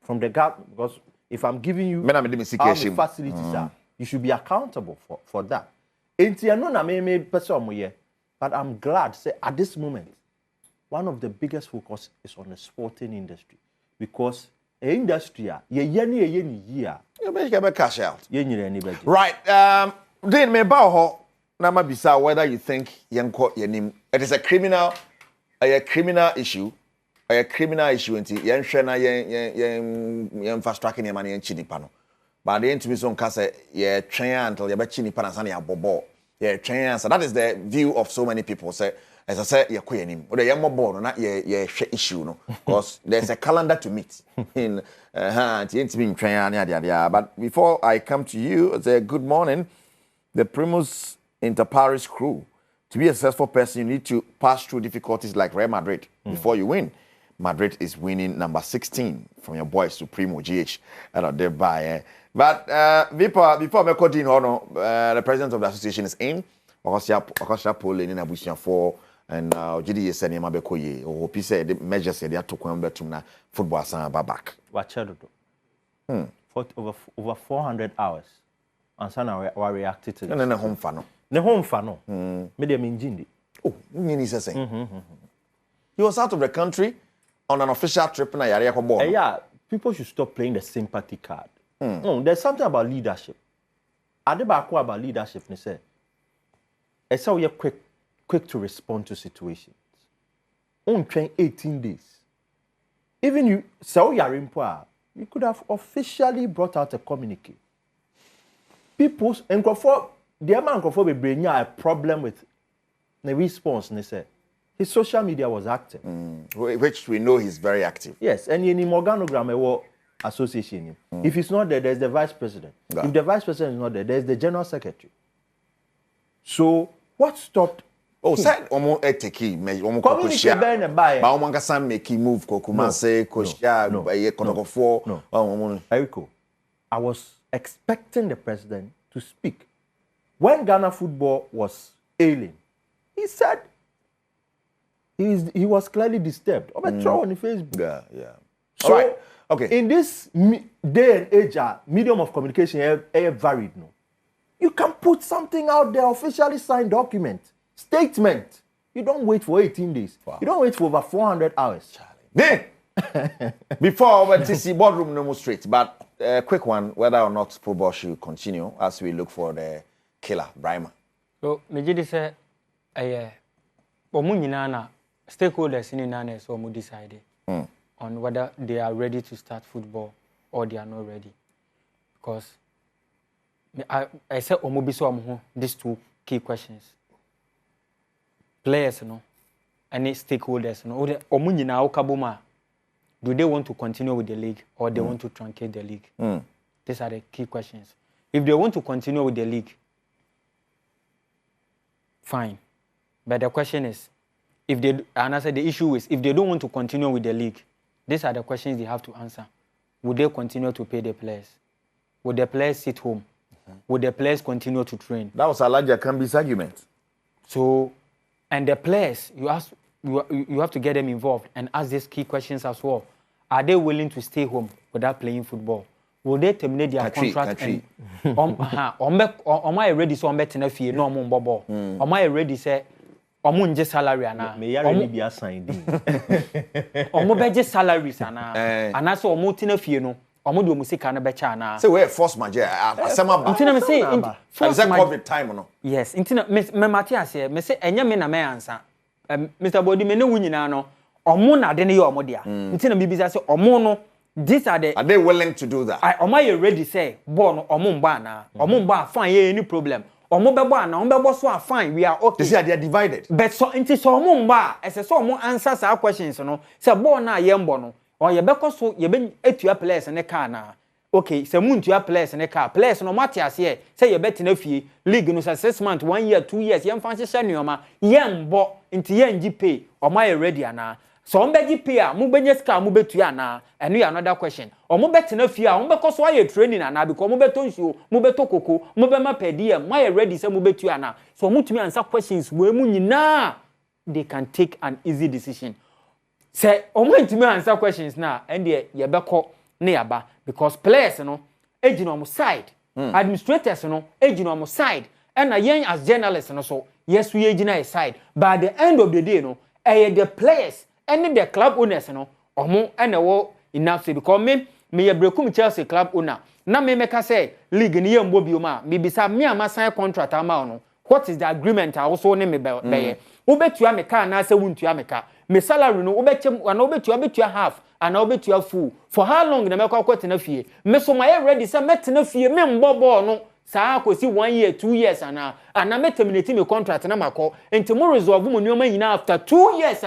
from the government, because if I'm giving you how the facilities are, you should be accountable for that. But I'm glad, say, at this moment, one of the biggest focus is on the sporting industry, because the industry, You better cash out. You need any budget. Right. Then me bao nama bisa whether you think yanko yenim. It is a criminal issue. A criminal issue nti yenhwe na yen fast tracking your money yen chi nipa no. But the to be so nkase ye twen until ye be chi nipa na sa na ya bobo. Ye twen so that is the view of so many people say as I say ye ko yenim. O de yen mobo no na ye hwe issue no because there's a calendar to meet in nti be twen and ya. But before I come to you, say good morning. The Primus Inter Paris crew. To be a successful person, you need to pass through difficulties like Real Madrid before you win. Madrid is winning number 16 from your boy Supremo GH. But before me continue, the president of the association is in. Okosha polling in Abusian 4 and GD said him abekoye. Or hope said the measures they are to come na football san back. Watch out. For over 400 hours. And sana we reacted to this. No home fan. Ne home fan no. Media minjindi. Oh, you say. He was out of the country on an official trip na yare ko ball. Yeah, people should stop playing the sympathy card. No, there's something about leadership. Adebako about leadership ne say. It's how you're quick to respond to situations. On train 18 days. Even you so you could have officially brought out a communique. People's and the amount of people bring a problem with the response, and they said his social media was active, which we know he's very active. Yes, and in the organogram association, if he's not there, there's the vice president. Yeah. If the vice president is not there, there's the general secretary. So what stopped? Oh, said omo eteki me omo kokoshia. Ba omo ngasa make move kokuma say koshia konokofo. No. Eriko, I was expecting the president to speak. When Ghana football was ailing, he said he was clearly disturbed. On Facebook. Yeah. So, right. Okay. In this day and age, medium of communication is varied. No, you can put something out there, officially signed document, statement. You don't wait for 18 days. Wow. You don't wait for over 400 hours. Then, before we to see boardroom no more straight, but quick one, whether or not football should continue as we look for the killer, Brahma. So, me say, na stakeholders in Nana so mu decide on whether they are ready to start football or they are not ready. Because I said omo these two key questions. Players, any stakeholders, omo nyina okaboma. Do they want to continue with the league or they want to truncate the league? These are the key questions. If they want to continue with the league, fine. But the question is, and I said the issue is, if they don't want to continue with the league, these are the questions they have to answer. Would they continue to pay the players? Would the players sit home? Would the players continue to train? That was Elijah Kambi's argument. So, and the players, you have to get them involved and ask these key questions as well. Are they willing to stay home without playing football? Will they terminate their contract? Am I ready so I'm betting if you know I'm bobo? Am I ready say I'm on salary ana? May I really be assigned? I'm on salaries ana? And that's all more if you know. I'm do music ana becha ana. Say we force major. Intina me say force COVID time no. Yes, intina me Matthias here. Me say enya me na me answer. Mr. Body me no wunyina no. Omo na de ne ye omo dia. Intina me bisa say omo no. These are the. Are they willing to do that? Omo you ready say born omo mba na. Omo mba fine any problem. Omo bebo na omo bebo so fine we are okay. They are divided. But so inti so omo mba ese so omo answer our questions no. Say born na ye mbo no. Or ye beko so ye be etua players ne car na. Okay, say muntua players ne car. Players no Matthias here say ye bet na fie league no say 6 months, 1 year, 2 years. Ye mfa hye nuoma ye mbo inti ye ngi pay. Omo ye ready ana. So on be pay a mo benye ska mo betua na eno ya another question. O mo bet na fie a mo be koso aye training na because mo beto nsuo mo beto koko mo be ma pedie mo aye ready say mo betua na. So mo tumi answer questions we mu nyina they can take an easy decision. Say o mo ntumi answer questions na and ye beko na yaba because players no ejina on side administrators no ejina on side and na yen as journalists no so yes we ejina side by the end of the day no the players and the club owners no omo and wo enough say because me ye brekum Chelsea club owner na me meka say league ni ye mbo bioma me bisa me ama sign contract ama no what is the agreement also ne me be wo betua me ka na say wuntua me ka me salary no wo bechem na wo betua half and wo betua full for how long na me kwa kwetena fie me so my ready say metena fie me mbo ball no saa akosi 1 year 2 years ana me terminate me contract na makọ enti mo resolve mo nyoma nyina after 2 years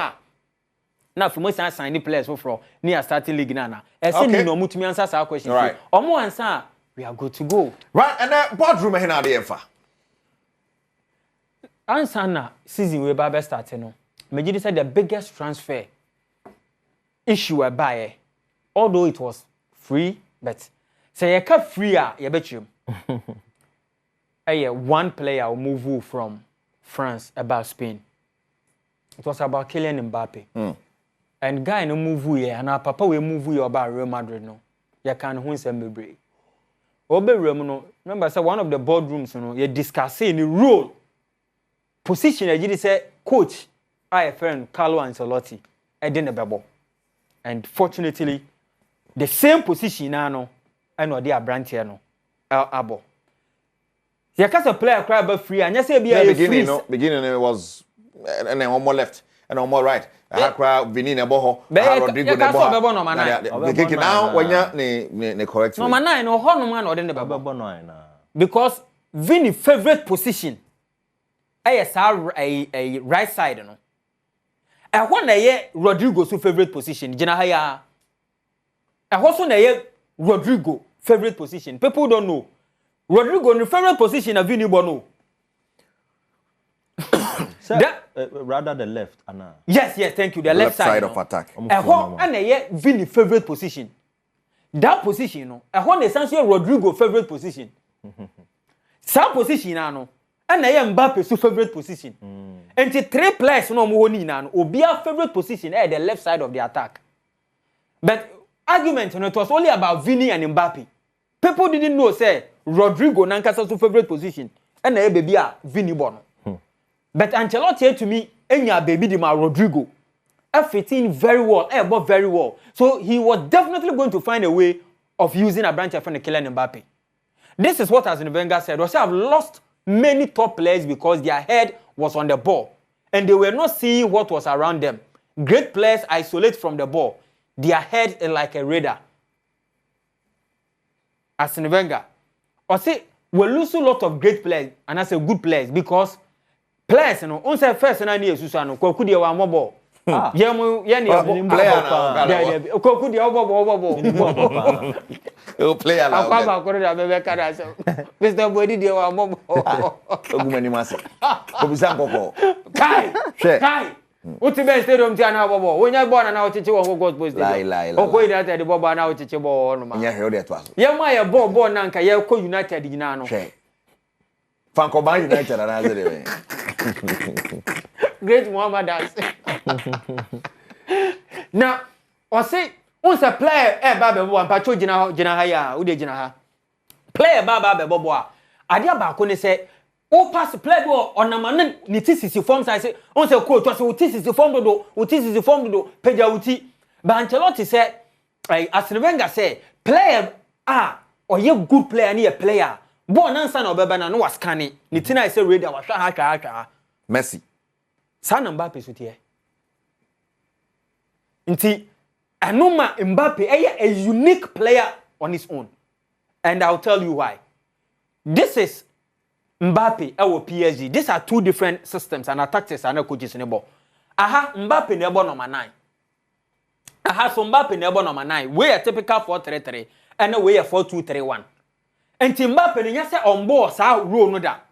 na fi mo sign the players for near starting league na ese ni no mutumi answer saa question omo answer we are good to go right and then boardroom here na dey fa answer na season we ba start no Megidi said the biggest transfer issue about although it was free but say you ka free you betchim one player will move from France about Spain. It was about Kylian Mbappe. And guy no move here, and our papa will move you about Real Madrid no. You can win some break. Obe no. Remember, say one of the boardrooms, you discussing the role, position. You say coach, I friend Carlo Ancelotti, I didn't bebo. And fortunately, the same position now, I know they are brand here no. Abo. You can't a player cry about free and you say be a beginning it was and then one more left and one more right. I cry Vinny Neboho, Rodrigo Neboho. Now when you correct. No man, no no man or then the because Vinny favorite position. A right side no. I want a Rodrigo's favorite position. Jina haya. I also na Rodrigo favorite position. People don't know. Rodrigo in the favorite position of Vini Bono. Rather the left, Anna. Yes, thank you. The left side of attack. And Vini favorite position. That position, no. I want essentially Rodrigo favorite position. Some position, no. And Mbappe's favorite position. And the 3 players, no more nano. Obia favorite position at the left side of the attack. But argument, it was only about Vini and Mbappe. People didn't know, say. Rodrigo Nankasa's favorite position and a baby Vinny Bono. But Ancelotti to me, any baby di ma Rodrigo. F15 very well, but very well. So he was definitely going to find a way of using a branch from the Kylian Mbappe. This is what Arsene Wenger said. Russia have lost many top players because their head was on the ball and they were not seeing what was around them. Great players isolate from the ball. Their head is like a radar. Arsene Wenger. Or say we lose a lot of great players and I say good players because players on say first na near Susano Koku dey wa mobile. Yemu yeni player na Koku dey obo. O player la. Akwa ko dey bebe kada so. Mr. Bodi dey wa mobile. Ogumani mase. Ko bisa nkoko. Kai. Uti be stadium ti ana bobo. Wonya ball na ochichi wo go post. Lie. Oko United bobo na ochichi ball no ma. Nya he o dey to aso. Ye ma ye ball na nka ye ko United nyina no. Fanko Man United na ze dey. Great Muhammad as. Now, o say once a player ba be bobo ampa cho gina ha ya, wo dey gina ha. Player ba be bobo a. Ade ba ko ne say o pass play go onamane ni tisisi form say on say coach so tisisi form do peja uti ba Ancelotti say Arsene Wenger say player oye good player ni a player ball nansa na obeba na no was scanning ni tina say radar wa hwa ha Messi sana Mbappe so tie nti anoma Mbappe a unique player on his own and I'll tell you why. This is Mbappe or PSG. These are 2 different systems and tactics and coaches in the ball. Mbappe never number 9. So Mbappe never number 9. We a typical 4-3-3 and we a 4-2-3-1. And Mbappe you say on board sa role no that.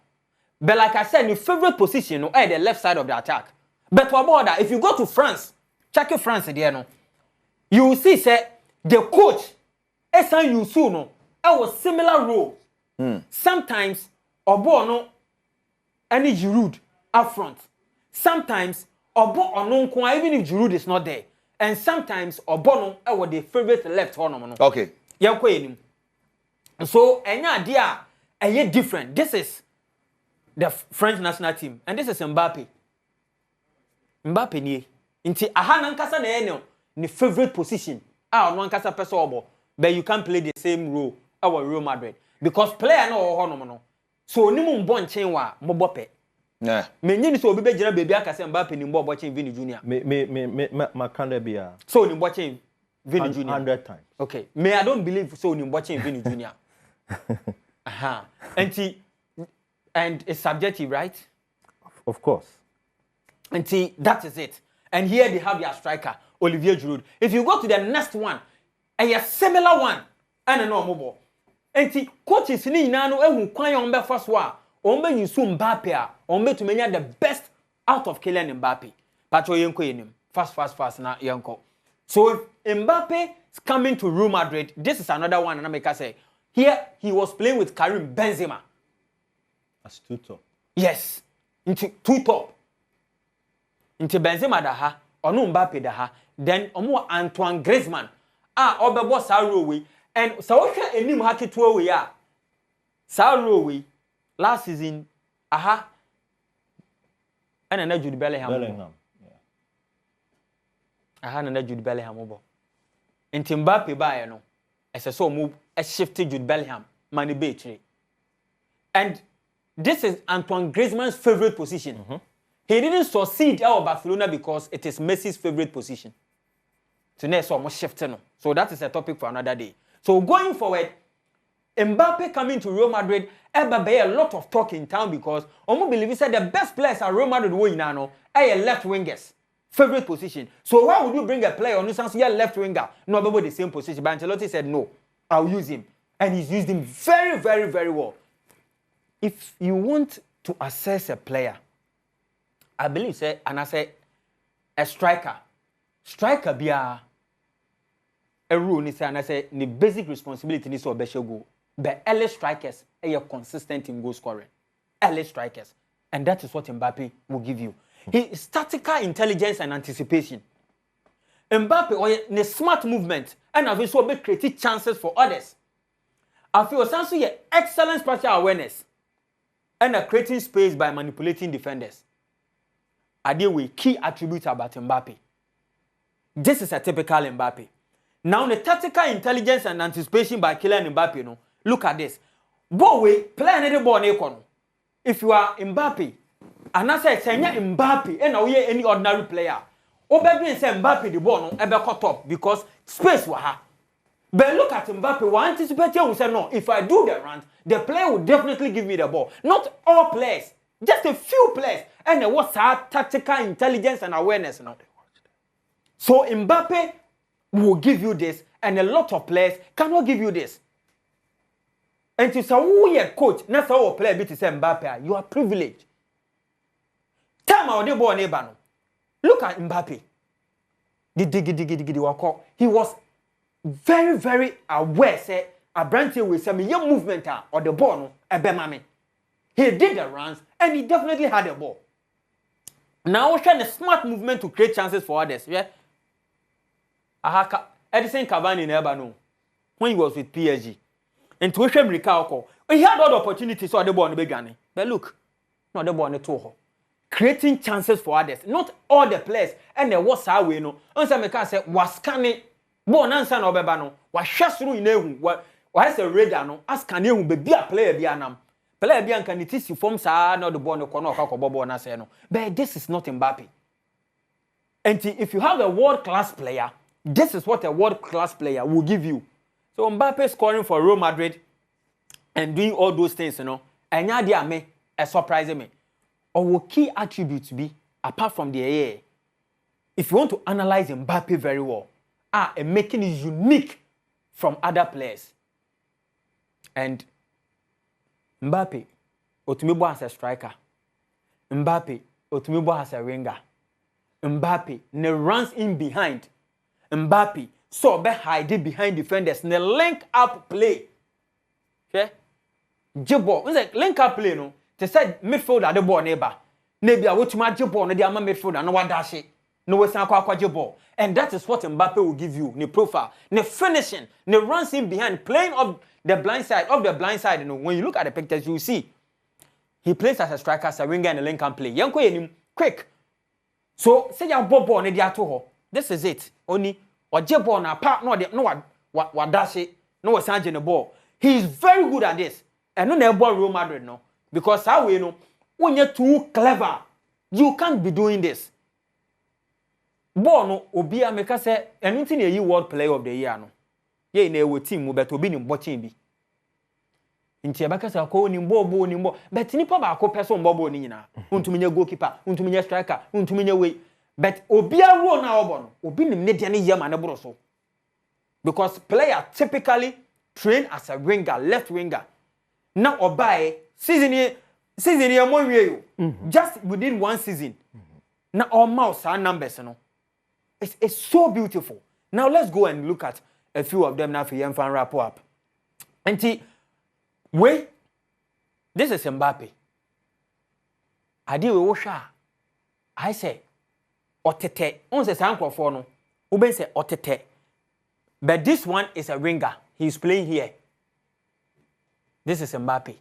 But like I said, your favorite position no at the left side of the attack. But what about that? If you go to France, check your France there no. You will see say the coach Esan Yusu no was similar role. Sometimes Obo no any Giroud up front. Sometimes Obo no nko even if Giroud is not there. And sometimes Obo no was the favorite left corner no. Okay. Yanko enim. So enya idea a different. This is the French national team and this is Mbappe. Mbappe ni. Nti aha nankasa na enyo ni favorite position. No ankasa person Obo. but you can't play the same role our Real Madrid because player no. So ni mu mbɔ nkyɛn wa mobɔ pɛ. Yeah. Me nyini so obi be gyina baby aka sɛ Mbappe ni mbɔ bɔ Vini Junior. Me kanda bia. So ni mbɔ Vini Junior 100 times. Okay. Me I don't believe so ni mbɔ Vini Junior. Aha. And it's subjective, right? Of course. And see, that is it. And here they have their striker, Olivier Giroud. If you go to the next one, a similar one, and a normal. And see, coaches ni nano ehu kwan yon be first one. Ombe yusu Mbappe a, ombe to menya the best out of Kylian Mbappe. Patro yenko yenim. Fast na yenko. So if Mbappe is coming to Real Madrid, this is another one and I make say. Here he was playing with Karim Benzema. As two top. Yes. Into two top. Into Benzema da ha, onu Mbappe da ha, then omo Antoine Griezmann. Obebo sa rowe and sa wo hwe enim ha keto we a. Sa rowe last season aha na Jude Bellingham. Yeah. Aha na Jude Bellingham obo. Into Mbappe ba ye no. Ese so move shifted Jude Bellingham mani be chire. And this is Antoine Griezmann's favorite position. He didn't succeed out of Barcelona because it is Messi's favorite position. So now it's almost shifting. So that is a topic for another day. So going forward, Mbappe coming to Real Madrid, there be a lot of talk in town because Omo believe he said the best players at Real Madrid win now are left wingers. Favorite position. So why would you bring a player on this left winger? No, about the same position. But Ancelotti said no, I'll use him. And he's used him very, very, very well. If you want to assess a player, I believe say and I say a striker be a rule ni say and I say the basic responsibility ni so obeshe goal. But early strikers are consistent in goal scoring. Early strikers, and that is what Mbappe will give you. He is tactical intelligence and anticipation. Mbappe or the smart movement and have also be creative chances for others. I feel also excellent spatial awareness and creating space by manipulating defenders. Are they key attributes about Mbappe? This is a typical Mbappe. Now the tactical intelligence and anticipation by Kylian Mbappe, no. Look at this. Boy, play any ball nekono. If you are Mbappe, and I say Mbappe, and now any ordinary player, Obebi say Mbappe the ball no ebe cut up because space wa ha. But look at Mbappe, we anticipate you say no, if I do the run, the player will definitely give me the ball. Not all players, just a few players. And there was tactical intelligence and awareness. No? So Mbappe will give you this, and a lot of players cannot give you this. And to say, who your coach, not so a player, to say Mbappe, you are privileged. Time out the ball, neighbor. Look at Mbappe. He was very, very aware. Say, a branch with some young movement or the ball, a bemame. He did the runs, and he definitely had the ball. Now we're trying a smart movement to create chances for others. Yeah. Edison Cavani never know when he was with PSG. And to him recall, he had all the opportunities so the ball in the beginning. But look, not the ball in the toe. Creating chances for others. Not all the players. And there was our way no. Answer me can say was scanning. Bon answer no beba no. Was shot through in ehu. Was a radar no. Ask can you be a player be anam. Player be an can it is you form sa no the ball no corner or bobo na say no. But this is not Mbappe. And if you have a world class player, this is what a world class player will give you. So Mbappe scoring for Real Madrid and doing all those things, you know, and yeah, me a surprising me. Or what key attributes be apart from the AA? If you want to analyze Mbappe very well, and making it unique from other players. And Mbappe, Otumibo as a striker. Mbappe, Otumibo as a winger. Mbappe, ne runs in behind. Mbappe, so be hiding behind defenders. Ne link up play. Okay? Jibbo, it's like link up play, no? They said midfielder the ball neighbor. Maybe I want to match ball, no, they are midfielder, no one dash it. No, it's not quite ball. And that is what Mbappe will give you. Ne profile, ne finishing, ne runs in behind, playing of the blind side, you know. When you look at the pictures, you see he plays as a striker, as a winger, and a link and play. Yanko yenim quick. So say you ball ne dia to ho. This is it. Only or ball na part no dash it no was the ball. He is very good at this. And no never Real Madrid no because how we know when you're too clever you can't be doing this. Ball no obi ameka say anything you world player of the year no. Ye na ewo team but obi ni mbotchen bi. Nti abaka say ko ni mbo ni mbo but nipa ba ko person mbo ni nyina. Untumi nya goalkeeper, untumi nya striker, untumi nya way. But obi a role na obo no obi nim ne de ne yam ane bro so. Because player typically train as a winger, left winger. Now obai season here mo wie yo. Just within one season. Now all mouse our numbers no. It's so beautiful. Now let's go and look at a few of them now for you and wrap up. And wait, this is Mbappe. I deal with Osha. I say, Otete. On the sound for no. Ube say Otete. But this one is a winger. He's playing here. This is Mbappe.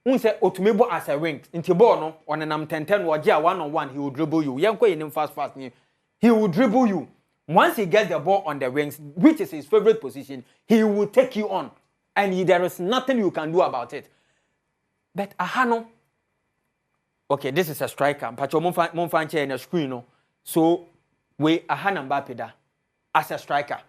Un say Otumebo as a wing. Inti ball no on an 10-10 wajia 1-on-1 he will dribble you. Yanko in him fast. He will dribble you. Once he gets the ball on the wings, which is his favorite position, he will take you on. And there is nothing you can do about it. But Ahano, okay, this is a striker. Pacho Monfanche in a screen. No? So, we Ahana Mbappe da as a striker.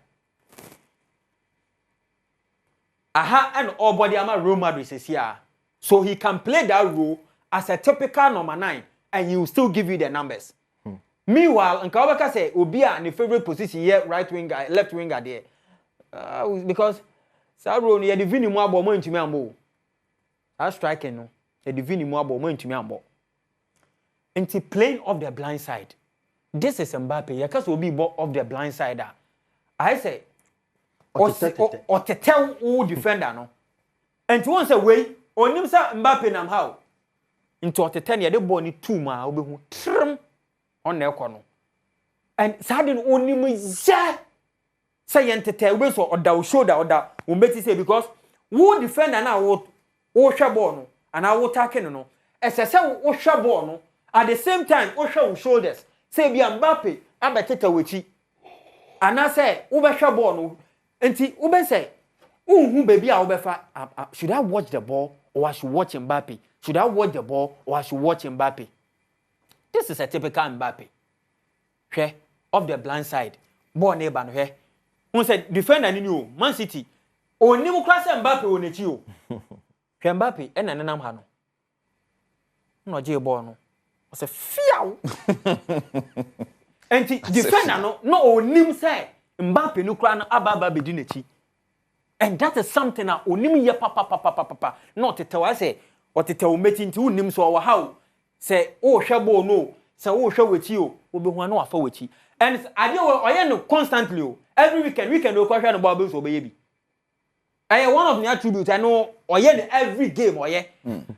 Aha and all body ama Real Madrid is here. So he can play that role as a typical number 9 and he will still give you the numbers. Meanwhile, Nkawabaka say Obia in the favorite position here, right winger, left winger there. Because Saro ni the vini mo abo mo ntumi ambo. That striking no. The vini mo abo mo ntumi ambo. Into playing off the blind side. This is Mbappe. Yakas will be off the blind side. I say or to tell who defender no. And once away, onim sa Mbappe nam how. Into the 10 year the ball ni 2 ma obi hu trim on the corner. And sudden only me say entete we so oda shoulder oda we make say because who defender na wo hwe ball no and I wo tackle no ese say wo hwe ball no at the same time wo hwe shoulders say bi Mbappe abeteta wechi and I say wo be hwe ball no enti wo be say who baby a wo be fa should I watch the ball or I should watch Mbappe? Should I watch the ball or I should watch Mbappe? This is a typical Mbappe. Hwe off the blind side. Ball neighbor no hwe. Who said defender ni o Man City. Oni mu class Mbappe o nechi o. Hwe Mbappe e na nenam ha no. No je ball no. O say fiaw. Enti defender no onim say Mbappe no kra no ababa be di nechi. And that is something that onim ye papa. Not to tell I say or to tell meeting to nim so how say oh hwebo no say oh hwe wechi o obi hu na afa wechi and ade o no constantly every weekend o kwahwe no ball so be bi one of the attributes I know oye every game oye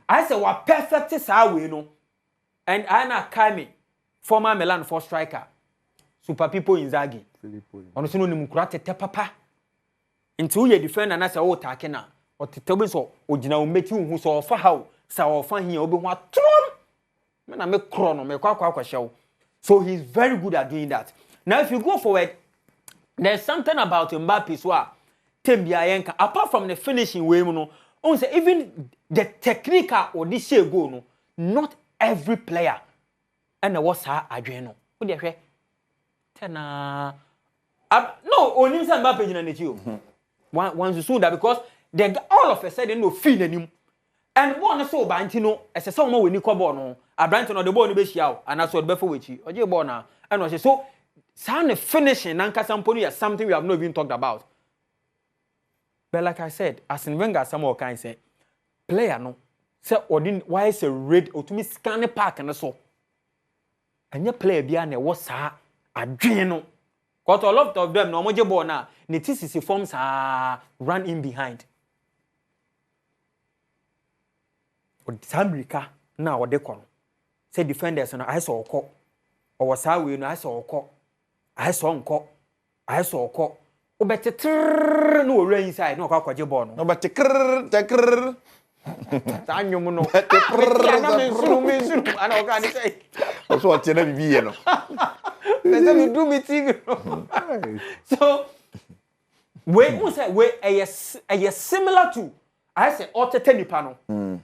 I say wa perfect sa we no and Ana Kami former Milan for striker Super People Inzaghi ono so no nim kura tete papa into ye defender na say o take na o tete be so o gina o meti hu so fa how sa o fa hia obi hu atrom me na me krono me kwa show. So he's very good at doing that. Now if you go forward, there's something about Mbappe so Tembiayenka apart from the finishing way no on say even the technical or this year go no not every player and what's her adwen no wo dey hwe tena no onim say Mbappe gina nechi o one so that because they all of a sudden no feel anim and ball na so ba nti no ese se o weni ko ball no abrant no the ball no be hia o ana so de befo wechi oje ball na and o say so sound finishing na nkasa mponu is something we have not even talked about. But like I said, as in Wenger some kind say player no say odin why is a red or to me scan park and so anya player bia na wo sa adwen no because a lot of them no mo je ball na ne TCC forms run in behind. America na ode kono say defenders no I saw okọ o wasa we no I saw okọ I saw okọ o betetre no we inside no akwaje ball no betetre tanyo no betetre na me suru ana o ka ni say o so tie na bibi no me say me do me TV no so we say we a similar to I say otete nipa no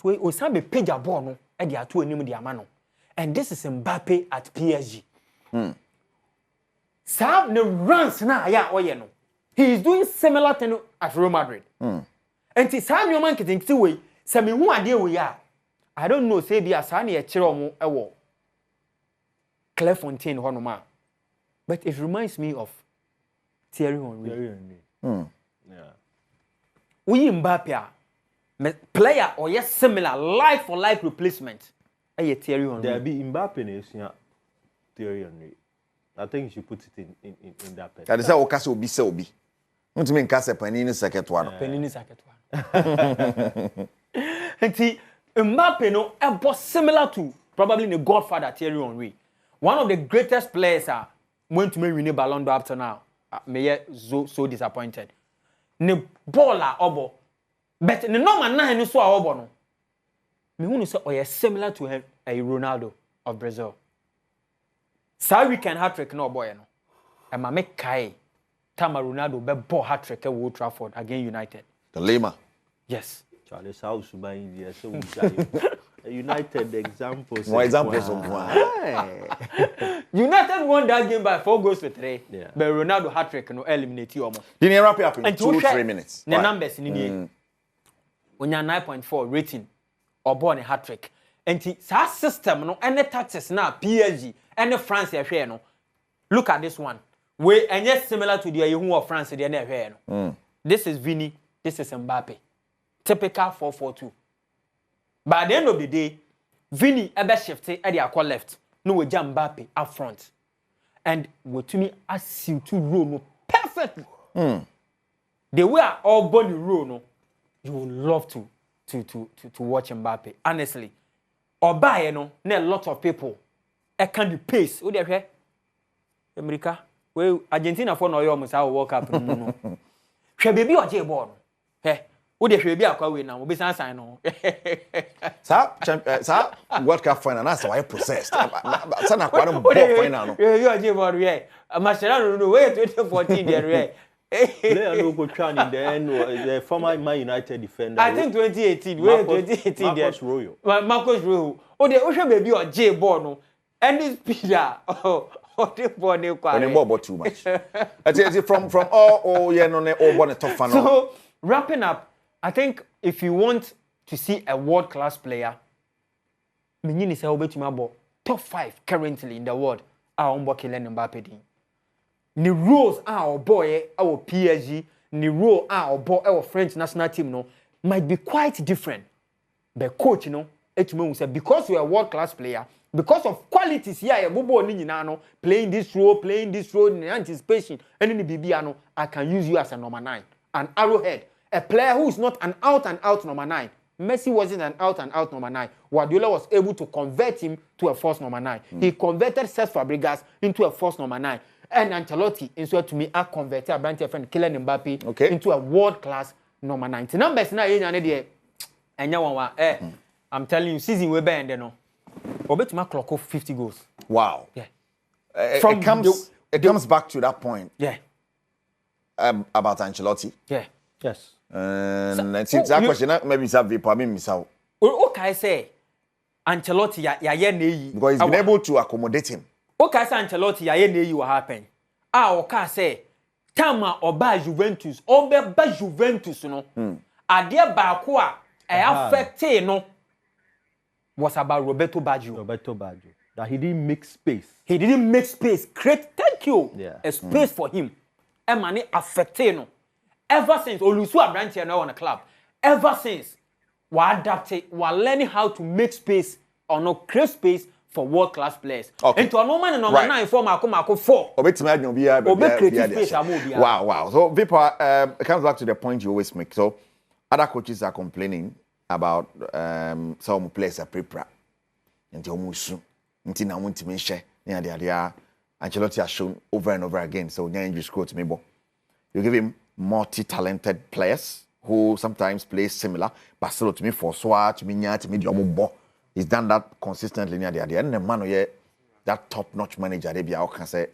we osan be page ball no e dey ato anim dey ama no and this is Mbappe at PSG Sam the runs na ya oye no he is doing similar thing at Real Madrid and ti Sam your man kitinti we say me hu ade we ya I don't know say bia sa na e kire omo e wo Clairefontaine honoma but it reminds me of Thierry Henry. Yeah. We Mbappe player or yes similar life for life replacement. Thierry Henry. There be Mbappe na Thierry Henry. I think you should put it in that person. That is how Okase obi se obi. Want to mean Kase Panini secretwa no. Panini secretwa. And Mbappe no was similar to probably the godfather Thierry Henry. One of the greatest players went to win the Ballon d'Or up to now. Me so disappointed. Ne baller obo. But the number 9 no so obo no. Me hu no say oye similar to him, a Ronaldo of Brazil. Sa weekend hat-trick no boy no. E ma me kai Tama Ronaldo be ball hat-trick at Old Trafford against United. The Lima. Yes. Charlie South Suban is so United examples. More examples of United won that game by 4-3. Yeah. But Ronaldo hat-trick no eliminate you almost. Didn't you wrap it up in 2-3 minutes? The numbers in the when you 9.4 rating or born a hat-trick. And that system no any taxes now PSG and France here no. Look at this one. We and yes similar to the Yehu of France the here no. This is Vini, this is Mbappe. Typical 4-4-2. By the end of the day, Vini ebe shifted at the left. No we jam Mbappe up front. And what to me as you to roll no perfectly. They were all body roll no. You would love to watch Mbappe. Honestly. Or buy no, a lot of people. I can be pace. What do you hear? America. Well, Argentina for no you almost have World Cup. No. She baby or J born. Hey. Who the baby are going now? We sign no. Sir, World Cup final. That's why I processed. Sana kwa no ball final no. You are J born. Yeah. Mascherano no. Wait 2014 there. Yeah. Player no go try in the end. The former Man United defender. I think 2018. Wait 2018 there. Marcus Royo. Marcus Royo. Oh, the Osha baby or J born no. And this Peter. Oh, the born no. When ball too much. I tell you from all yeah no all born a tough fan. So wrapping up. I think if you want to see a world-class player, Menini say obetuma top 5 currently in the world are Kylian Mbappe. Ni roles our boy our PSG, ni role our boy our French national team no might be quite different. But coach etuma will say because you are a world-class player, because of qualities here bobo ni nyina no playing this role in anticipation and in the BB I can use you as a number 9, an arrowhead. A player who is not an out-and-out number 9. Messi wasn't an out-and-out number 9. Guardiola was able to convert him to a false number 9. He converted Cesc Fabregas into a false number 9. And Ancelotti, instead to me, I converted a branch friend Kylian Mbappe into a world-class number 9. The numbers now, I'm telling you, season we bear and then no. Obet my clock off 50 goals. Wow. Yeah. It comes back to that point. Yeah. About Ancelotti. Yeah. Yes. And that question maybe it's a vapor. I mean, miss out. Okay, say Ancelotti because he's been able to accommodate him. Okay, say Ancelotti what happened? Okay, say Tama oba Juventus, oba Juventus no. Adia baako a affected no was about Roberto Baggio. That he didn't make space. He didn't make space. Thank you. Yeah. A space for him. And money affected no. Ever since Olusu Abranche now on the club, ever since we adapted, we learning how to make space or no create space for world-class players. Okay. Into a normal number 9 for Marco 4. Wow. So Vipa, it comes back to the point you always make. So other coaches are complaining about some players are prepare. Until Musu, until now, want to mention Ancelotti has shown over and over again. So now you scroll to me, you give him multi-talented players who sometimes play similar, but still to me for Swat, to me, he's done that consistently near the end. And the man that top-notch manager, I can say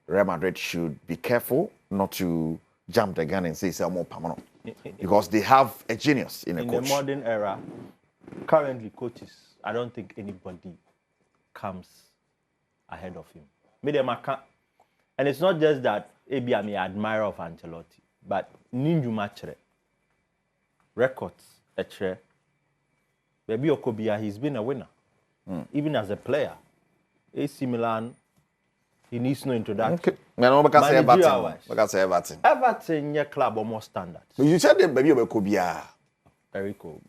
Real Madrid should be careful not to jump the gun and say more permanent. Because they have a genius in a coach. In the modern era, currently coaches, I don't think anybody comes ahead of him. And it's not just that maybe I'm an admirer of Ancelotti, but ninju machre records etre. Baby Okobia, he's been a winner, even as a player. AC Milan, he needs no introduction. Okay. Everton. Everton, your club almost standard. You said that baby Okobia. Very cool.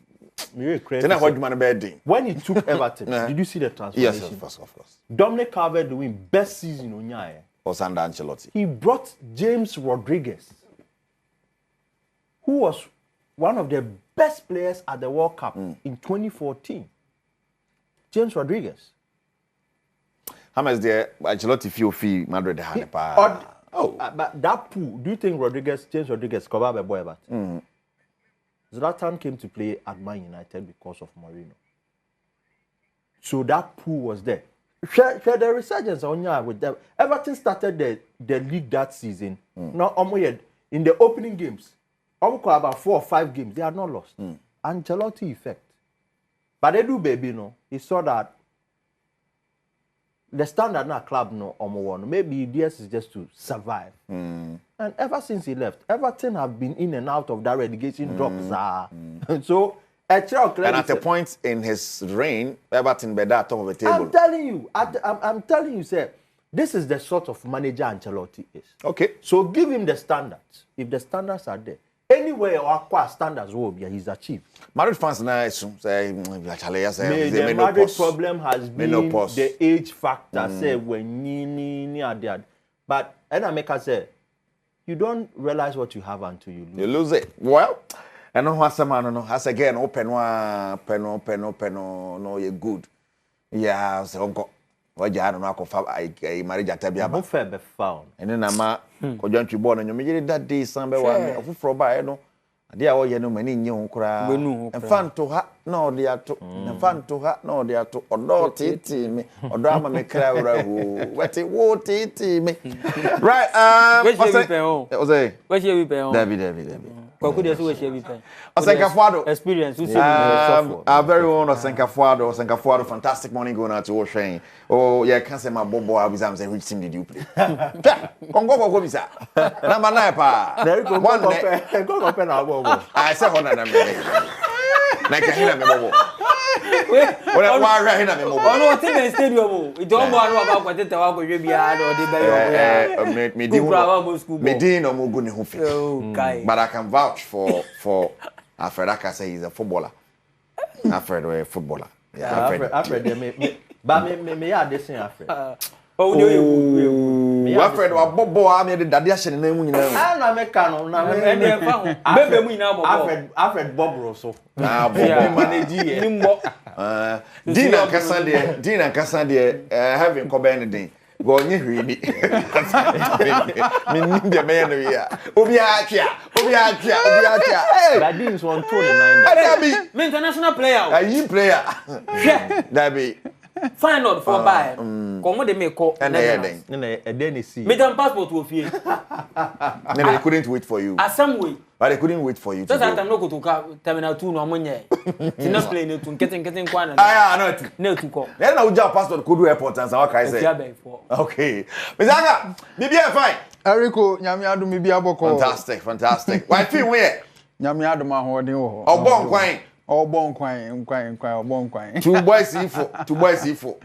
When he took Everton, did you see the transformation? Yes, of course. Dominic Calvert doing best season on Nyaye. Or under Ancelotti. He brought James Rodriguez, who was one of the best players at the World Cup in 2014. James Rodriguez. How much the Ancelotti fee Madrid had? But that pool, do you think James Rodriguez covered by boy Everton? Zlatan came to play at Man United because of Mourinho. So that pool was there. Share the resurgence on with them. Everton started the league that season. Now, in the opening games, about 4 or 5 games, they are not lost. Ancelotti effect. But they do, baby, no. He saw that the standard now club no maybe this is just to survive. And ever since he left, Everton have been in and out of that relegation drops. So and at a point in his reign, Everton be that top of the table. I'm telling you, sir, this is the sort of manager Ancelotti is. Okay. So give him the standards. If the standards are there, anywhere or acquire standards will be he's achieved. Madrid fans now say the Madrid problem has been the age factor. Say when ni are there, but and I make us say you don't realize what you have until you lose. You lose it. Well. And no has a man, no has again open no you good. Yeah, so uncle. What you had no confirm I marriage at Tabia. No fair be found. And then ama ko jointry born and you made that day sambe one of for by no. They are all you know many new cra. And fan to her no they are to and fan to her no they are to or titi me or drama me cry what it would titi me. Right, where's your David. Osenkafuado experience. Our very own Osenkafuado, fantastic morning going out to Ocean. Oh, yeah, can't say my bobo. I was saying, which team did you play? Congo, Bisa. Number 9, pa. Go open our bobo. I said, one of them. Like a hina me bobo. Why hina me bobo? Oh, no, team stadium. It don't matter about what the walk with you behind or the Medina Muguni Hufi. But I can vouch for Alfred. I can say he's a footballer. Alfred was a footballer. Yeah, Alfred. But me add this in Alfred. Alfred was Bobo. I made the Dadiashan name. I make canon. Alfred Bob Rosso. Dina Cassandre having Cobenedin. Go on, you read it. Me man here. Obiakia. That is 129. International player. A you player. That be fine out for buy. Come they make call. And then see. Me them passport will fee. Then they couldn't wait for you. Some way. But they couldn't wait for you. Just that I'm not going to terminal 2 no money. It's not playing it to getting kwana. No to call. Then I would just passport could do airport and what can I say? Okay. Mizaga, maybe fine. Eriko, nyame adu mi bia boko. Fantastic. Why feel where? Nyame adu ma hoden wo. Obon kwan. Obon kwan. Two boys ifo.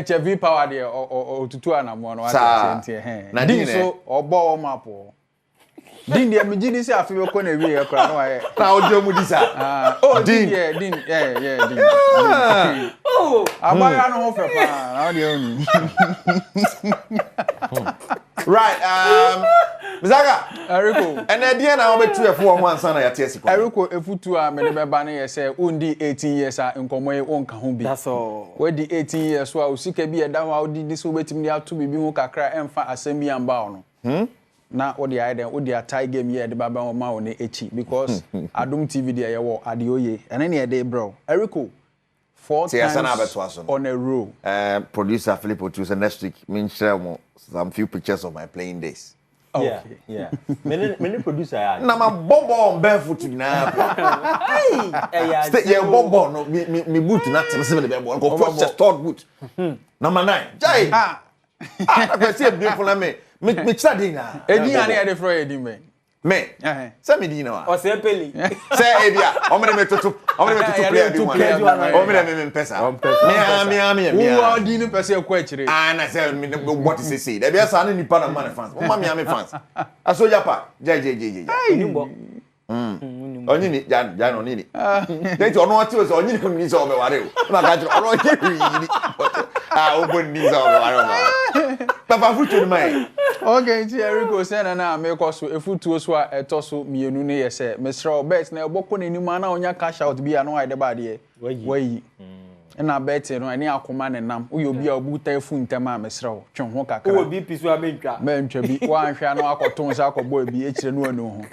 Che V power de otutu anamo no ati sente he. Na din so obo mapo. Din de mejini se afi ko na wi e kra no aye. Na ojo mu disa. Din. Oh. Abaya no ho fe pa. Na de oni. Right, Mizaga, Eriko. And then the na obetu efo ho ansa na yate asiko. Eriko efutu a me de beba na ye say undi 18 years a nkomo ye wonka ho bi. That's all. We di 18 years so a usika bi e da wa odi dis obetimi de ato bibi ho kakra emfa asem bi amba ono. Na odi aye den odi atai game ye de baba wo ma wo ne echi because Adom TV de ye wo adeoye ene ne e de bro. Eriko 4 Say, times on a row. Producer Philip Otu next week, me share some few pictures of my playing days. Yeah, yeah. Many producer. Na ma bobo on barefoot na. Stay yeah bobo no me boot na tell say be bobo. Go first just third boot. Number 9. Jai. I can see beautiful na me try dey na. Edi ani e dey fro edi me. Me. Say me di na. O se peli. Say e bia, o me tutu player bi one. O me pesa. Me. Who are di no pesa e kwa chire. Na say me what is say. There be asa na nipa na man fans. O ma me fans. Aso japa. Jai. Nimbo. Onyi ni ja no ni. Then to ono ati o so onyi ni ni so be ware o. Na ga jiro ono onyi ni. O bon ni so be ware o. Papa futu ni mai. Okay, ti Erico say na me ko so efutuo so a eto so mienu ne ye say Mr. Bet na eboko n'anim na onya cash out bi ano ide ba de wayi na bet no ene akoma ne nam uyo bi a obuta efu ntem a Mr. twen ho kakra wo bi piso abentwa mentwa bi wa anhwa no akoton sa akobo bi ekire no anu ho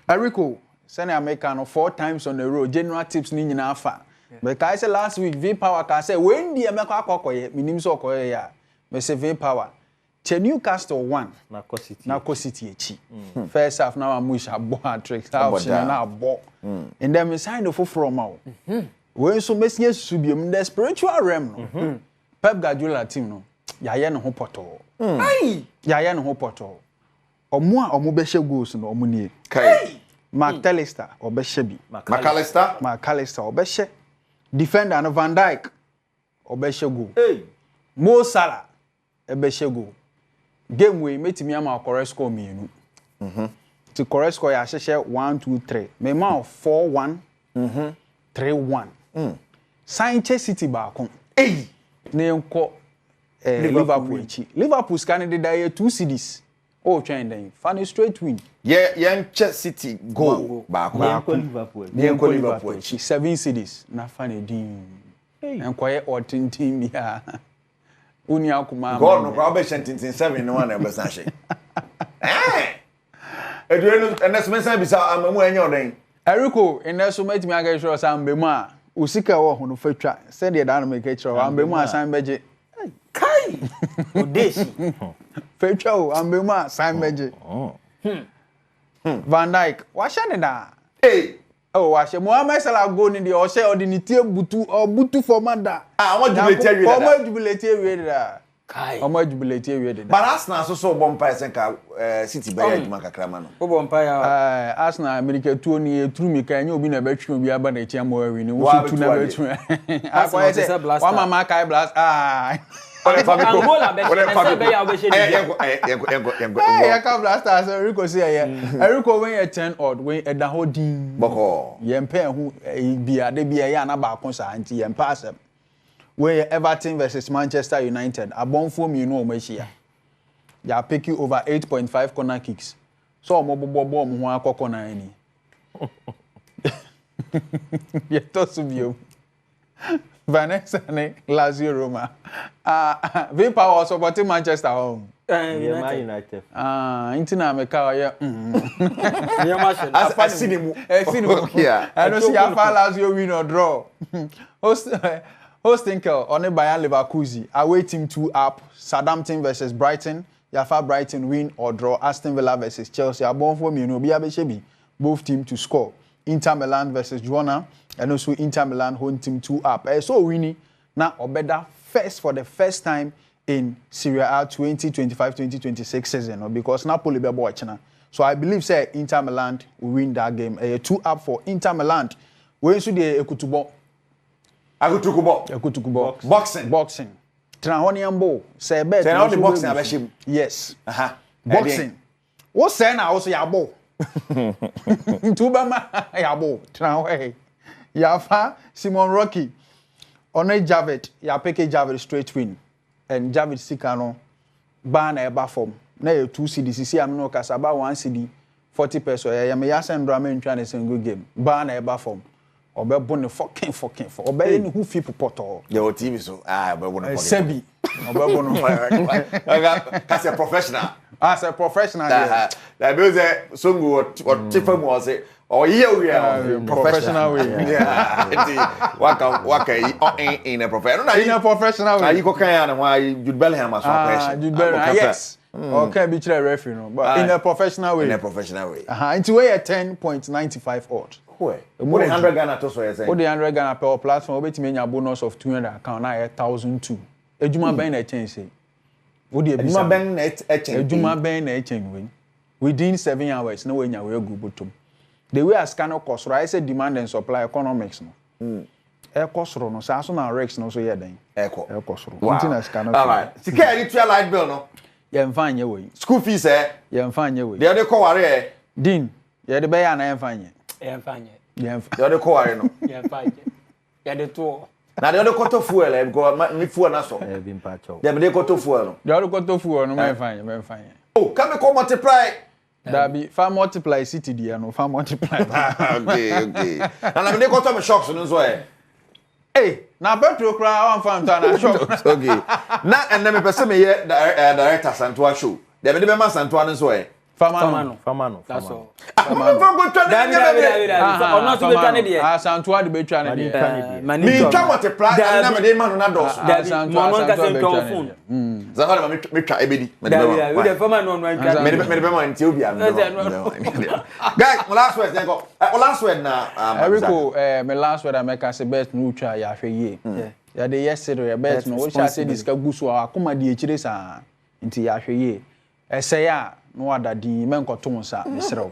Erico say na America no 4 times on the road general tips ni nyina afa but kai say last week V Power ka say when die me kwa akokoye minim so okoye ya me say V Power Newcastle 1 na City echi. First half now amush abo hat-trick half na abo. And then we sign for from out. We so mesia subium the spiritual realm no. Pep Guardiola team no. Yaye no ho poto. Ai! Yaye no ho poto. Omo a omo be hye goals no omo nie. Kai. McAllister obehye bi. McAllister obehye. Defender no Van Dijk obehye goal. Hey. Mo Salah ebehye goal. Game we metimi ama correct score mienu. To correct score ya hye 1 2 3. Me ma 4-1. 3-1. Sanchez City ba kon. Hey. Ne enko Liverpool echi. Liverpool scan dey die 2 cities. Oh train then. Fan straight win. Yanche City goal ba Liverpool. Liverpool echi 7 cities na fan din. Enko ye otintin bia. Uni akuma God no kwa be shentin 7 no one e be san she. Eduenu enes mensan bisa amamu anya odan. Erico eneso metimi aga sure san bemu a usika wo ho no fatwa se de da no make sure ambemu asan beje. Kai. Odeshi. Fatwa o ambemu asan beje. Van Dijk wa hye ne da. Hey. Oh, wa hye Mohamed Salah go ni de o hye o de ni tie butu for manda. Omo jubilate awie da. Omo jubilate awie da. Kai. Omo jubilate awie da. But Arsenal so bomb sen ka City be ya duma kakra ma no. Wo bompa ya. Arsenal America tuo ni etru mi kan obi na betwe obi aba na etia mo awi ni wo tu na betwe. Akwa say wa mama kai blast. Angola be se be ya obehye ni. Ya ka blasters Erico say ya. Erico when you 10 odd when eda ho din. Boko. Yempa hu bia de bia ya na ba kon sa anti yempa asem. When Everton versus Manchester United, abonfo mi no o machia. Ya pick you over 8.5 corner kicks. So mo bobo mo ho akoko na ani. Ye to subio. Vanessa ne Lazio Roma. V Power supporting Manchester home. United. Intina meka ye. As cinema. Yeah. I don't see how far Lazio win or draw. Hosting on Bayern Leverkusen. Away team 2 up. Southampton versus Brighton. Yafa Brighton win or draw. Aston Villa versus Chelsea. Abon for me no be abeshebi. Both team to score. Inter Milan versus Girona. And also Inter Milan home team 2 up. So winning now Obeda first for the first time in Serie A 2025-2026 season. Because Napoli be watching. So I believe say Inter Milan will win that game. 2 up for Inter Milan. We should the Ekutubo. Ekutukubo. Boxing. Tranhoniambo. Say bet. Say now the boxing abeshim. Yes. Boxing. What say now also yabo. Tubama yabo. Tranwe. Yafa Simon Rocky. One Javid. Ya peke Javid straight win. And Javid Sikano ban eba form. Na 2 CDC see am no kasaba 1 CD 40 pesos. Ya me yasen drama in trying single game. Ban eba form. Obe bonne fucking for obe ni who fit poto your TV so obe bonne sebi obe bonne as a professional yeah that because songo what tifa mo say Oh yeah, we are professional way. Yeah. Waka in a professional. In a professional way. You go can and why you Bellingham as question. Jude Bellingham. Yes. Okay, be a referee, no, but in a professional way. In a professional way. Into a 10.95 odd. What 100 Ghana to so you say? What the 100 Ghana per platform, we mean a bonus of 200 account now 1,002. Ejuma ben na change say. What the Ejuma ben na change. Ejuma ben na change within 7 hours no way nya we go bottom. The way as can cost right say demand and supply economics no. E cost no so aso na rex no so ye den. E cost ro. Maintenance can all right. Sika any try light bill no. Ye mfa anye we. School fees ye mfa anye we. They dey call ware Dean ye dey be ya na mfa anye. Ye mfa anye. They dey call ware no. Ye mfa anye. Ye dey to. Na dey koto fuel because me fuel na so. Be mpacho. They dey koto fuel no. Dey koto fuel no me mfa anye. Oh, can we multiply? That be far multiply city there no far multiply. Okay. And I mean they koto me shocks no so Hey, na petrol cry one fan na shock. Okay. Na and then me person me here director Santua show. They be man Santua no so Famano. That's all. I'm going to try Or not to be trying to Santua de be trying to me try multiply and na me dey man na dos. Santua ka send to phone. Zahara me try ebedi. We the Famano no try. Me be man nti obi am. Guys, last word then go. Last word na Erico, me last word I make say best no try ya hwe ye. Ya de yesterday best no we shall say this ka gusu akoma de echire sa nti ya hwe ye. Ese ya no ada di men koto nsa mesrew.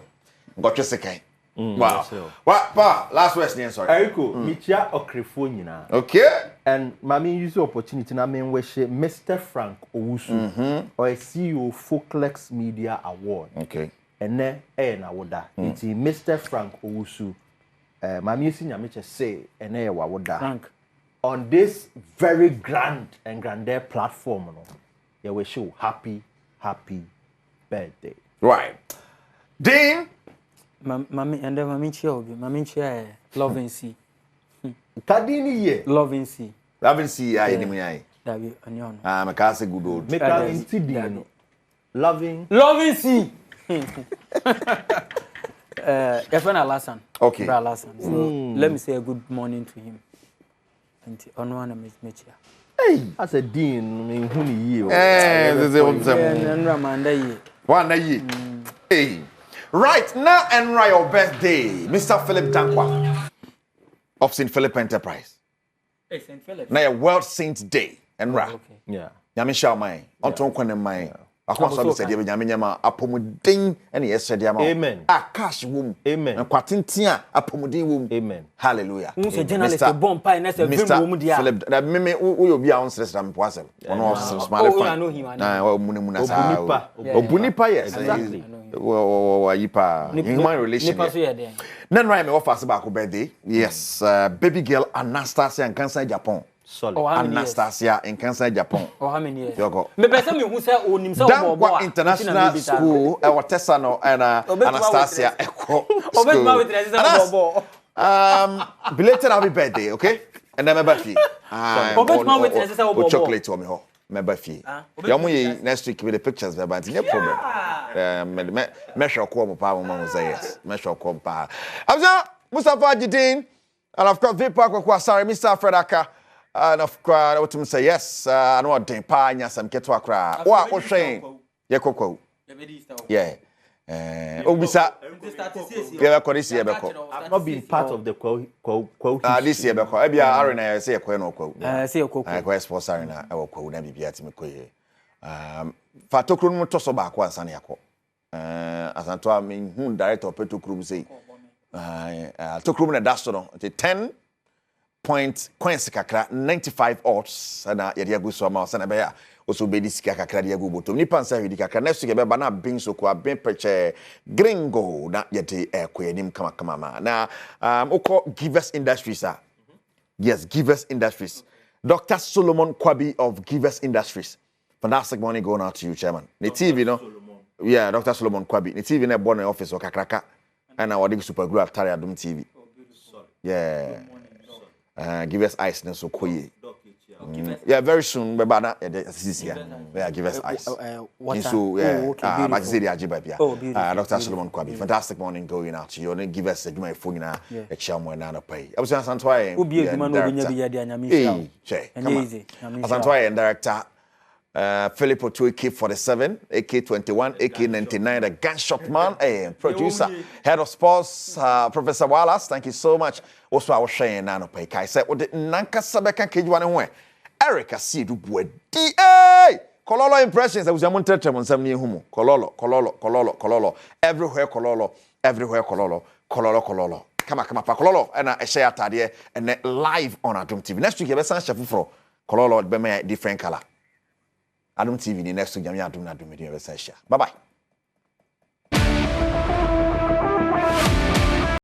Ngotwe sekai. Wow. What pa last word ni sorry. Eriko, michia okrefo nyina. Okay. And mami use the opportunity na men wish Mr. Frank Owusu or a CEO Folklex Media Award. Okay. And na woda. It's Mr. Frank Owusu. Mami use nyame say and wa woda. Frank. On this very grand and grandeur platform no. Yeah, we show happy birthday. Right. Dean. Mami chia love and see. Kadini ye. Love and see. Love and see I ni munai. Dabi onion. Me ka say good old. Make am inti Dean. Loving see. Efren Alasan. Okay. Alasan. So let me say a good morning to him. And onwana mechia. Hey, as a Dean, me huni ye. This is one day. Hey. Right now and right your birthday, Mr. Philip Dankwa of St. Philip Enterprise. Hey, St. Philip. Now World Saints Day and right. Okay. Yeah. Nyame sha mai. Onto nkwane mai. Akwa so be said ye nyame nyama apomuden ene yesede ama. Amen. Cash wom. Amen. Nkwatentia apomuden wom. Amen. Hallelujah. Who say journalist bomb pie na say film wom dia. Philip, that me wo obi a on stress am poasem. Ono smile fine. I know him. Na munimuna sa. Obunipa yes. Exactly. Yipa human relation. Then right me offer say back birthday. Yes, baby girl Anastasia in Kansai, Japan. Solid. Anastasia in Kansai, Japan. Oh, how many years? Yoko. Me person me who say onim say Dankwa International School Tessano and Anastasia Echo. Belated happy birthday, okay? And then my birthday. Chocolate to me ho. My birthday. Yamu next week with the pictures there, but no problem. Measure come pa mo say yes. Measure come pa. Abza Mustafa Jidin and of course Vipa Kwakwa sorry Mr. Fredaka. And of course, what to say yes, I know what pa nya sam keto akra. Wa wo hwen. Ye kokwo. Yeah. Obisa. Yeah, this year beko. I've not been part of the quo. This year beko. Ebia arena say ekwo no kwo. Say ekwo. Ekwo sports arena e kwo na bibia ti meko ye. Fa tokru no to so ba ko ansa na yakọ. Asanto a me hu director petokru say. Tokru na dash no 10 point coins kakra 95 odds na yede agu so ma na be ya oso be di sika kakra de agu botom ni pansa hwedi kakra next week be ba na bin so ko abin peche gringo na yede ekoyanim kama ma na oko Givers Industries yes Givers Industries Dr. Solomon Kwabi of Givers Industries fantastic morning going out to you chairman the TV no yeah Dr. Solomon Kwabi the TV na born in office o kakraka and our super glue at Adom TV yeah Give us ice so koye. Yeah, very soon. But now, yeah, give us ice. Water. So, yeah, Okay, like Zedi Ajibabia. Oh, beautiful. Dr. Solomon Kwabi. Fantastic morning going out to you. And give us a my phone now. A chairman and pay. I was saying, Santoy. Who be a man who be a Nyami? Hey, Che. Come on. Santoy and director. Philip Otu AK-47, AK-21, AK-99, the gunshot man, producer, head of sports, Professor Wallace, thank you so much. Also, I was sharing Nano Pay. I said, what did Nanka Sabeka Kejwan? Erica see do DA. Kololo impressions, I was a montetem on some new humo. Kololo. Everywhere Kololo, Kololo. Come on, Kololo, and I share Tadia, and live on Adom TV. Next week, you have a Sancha for Kololo, be different color. Adom TV, the next week, I'm Adom, bye bye.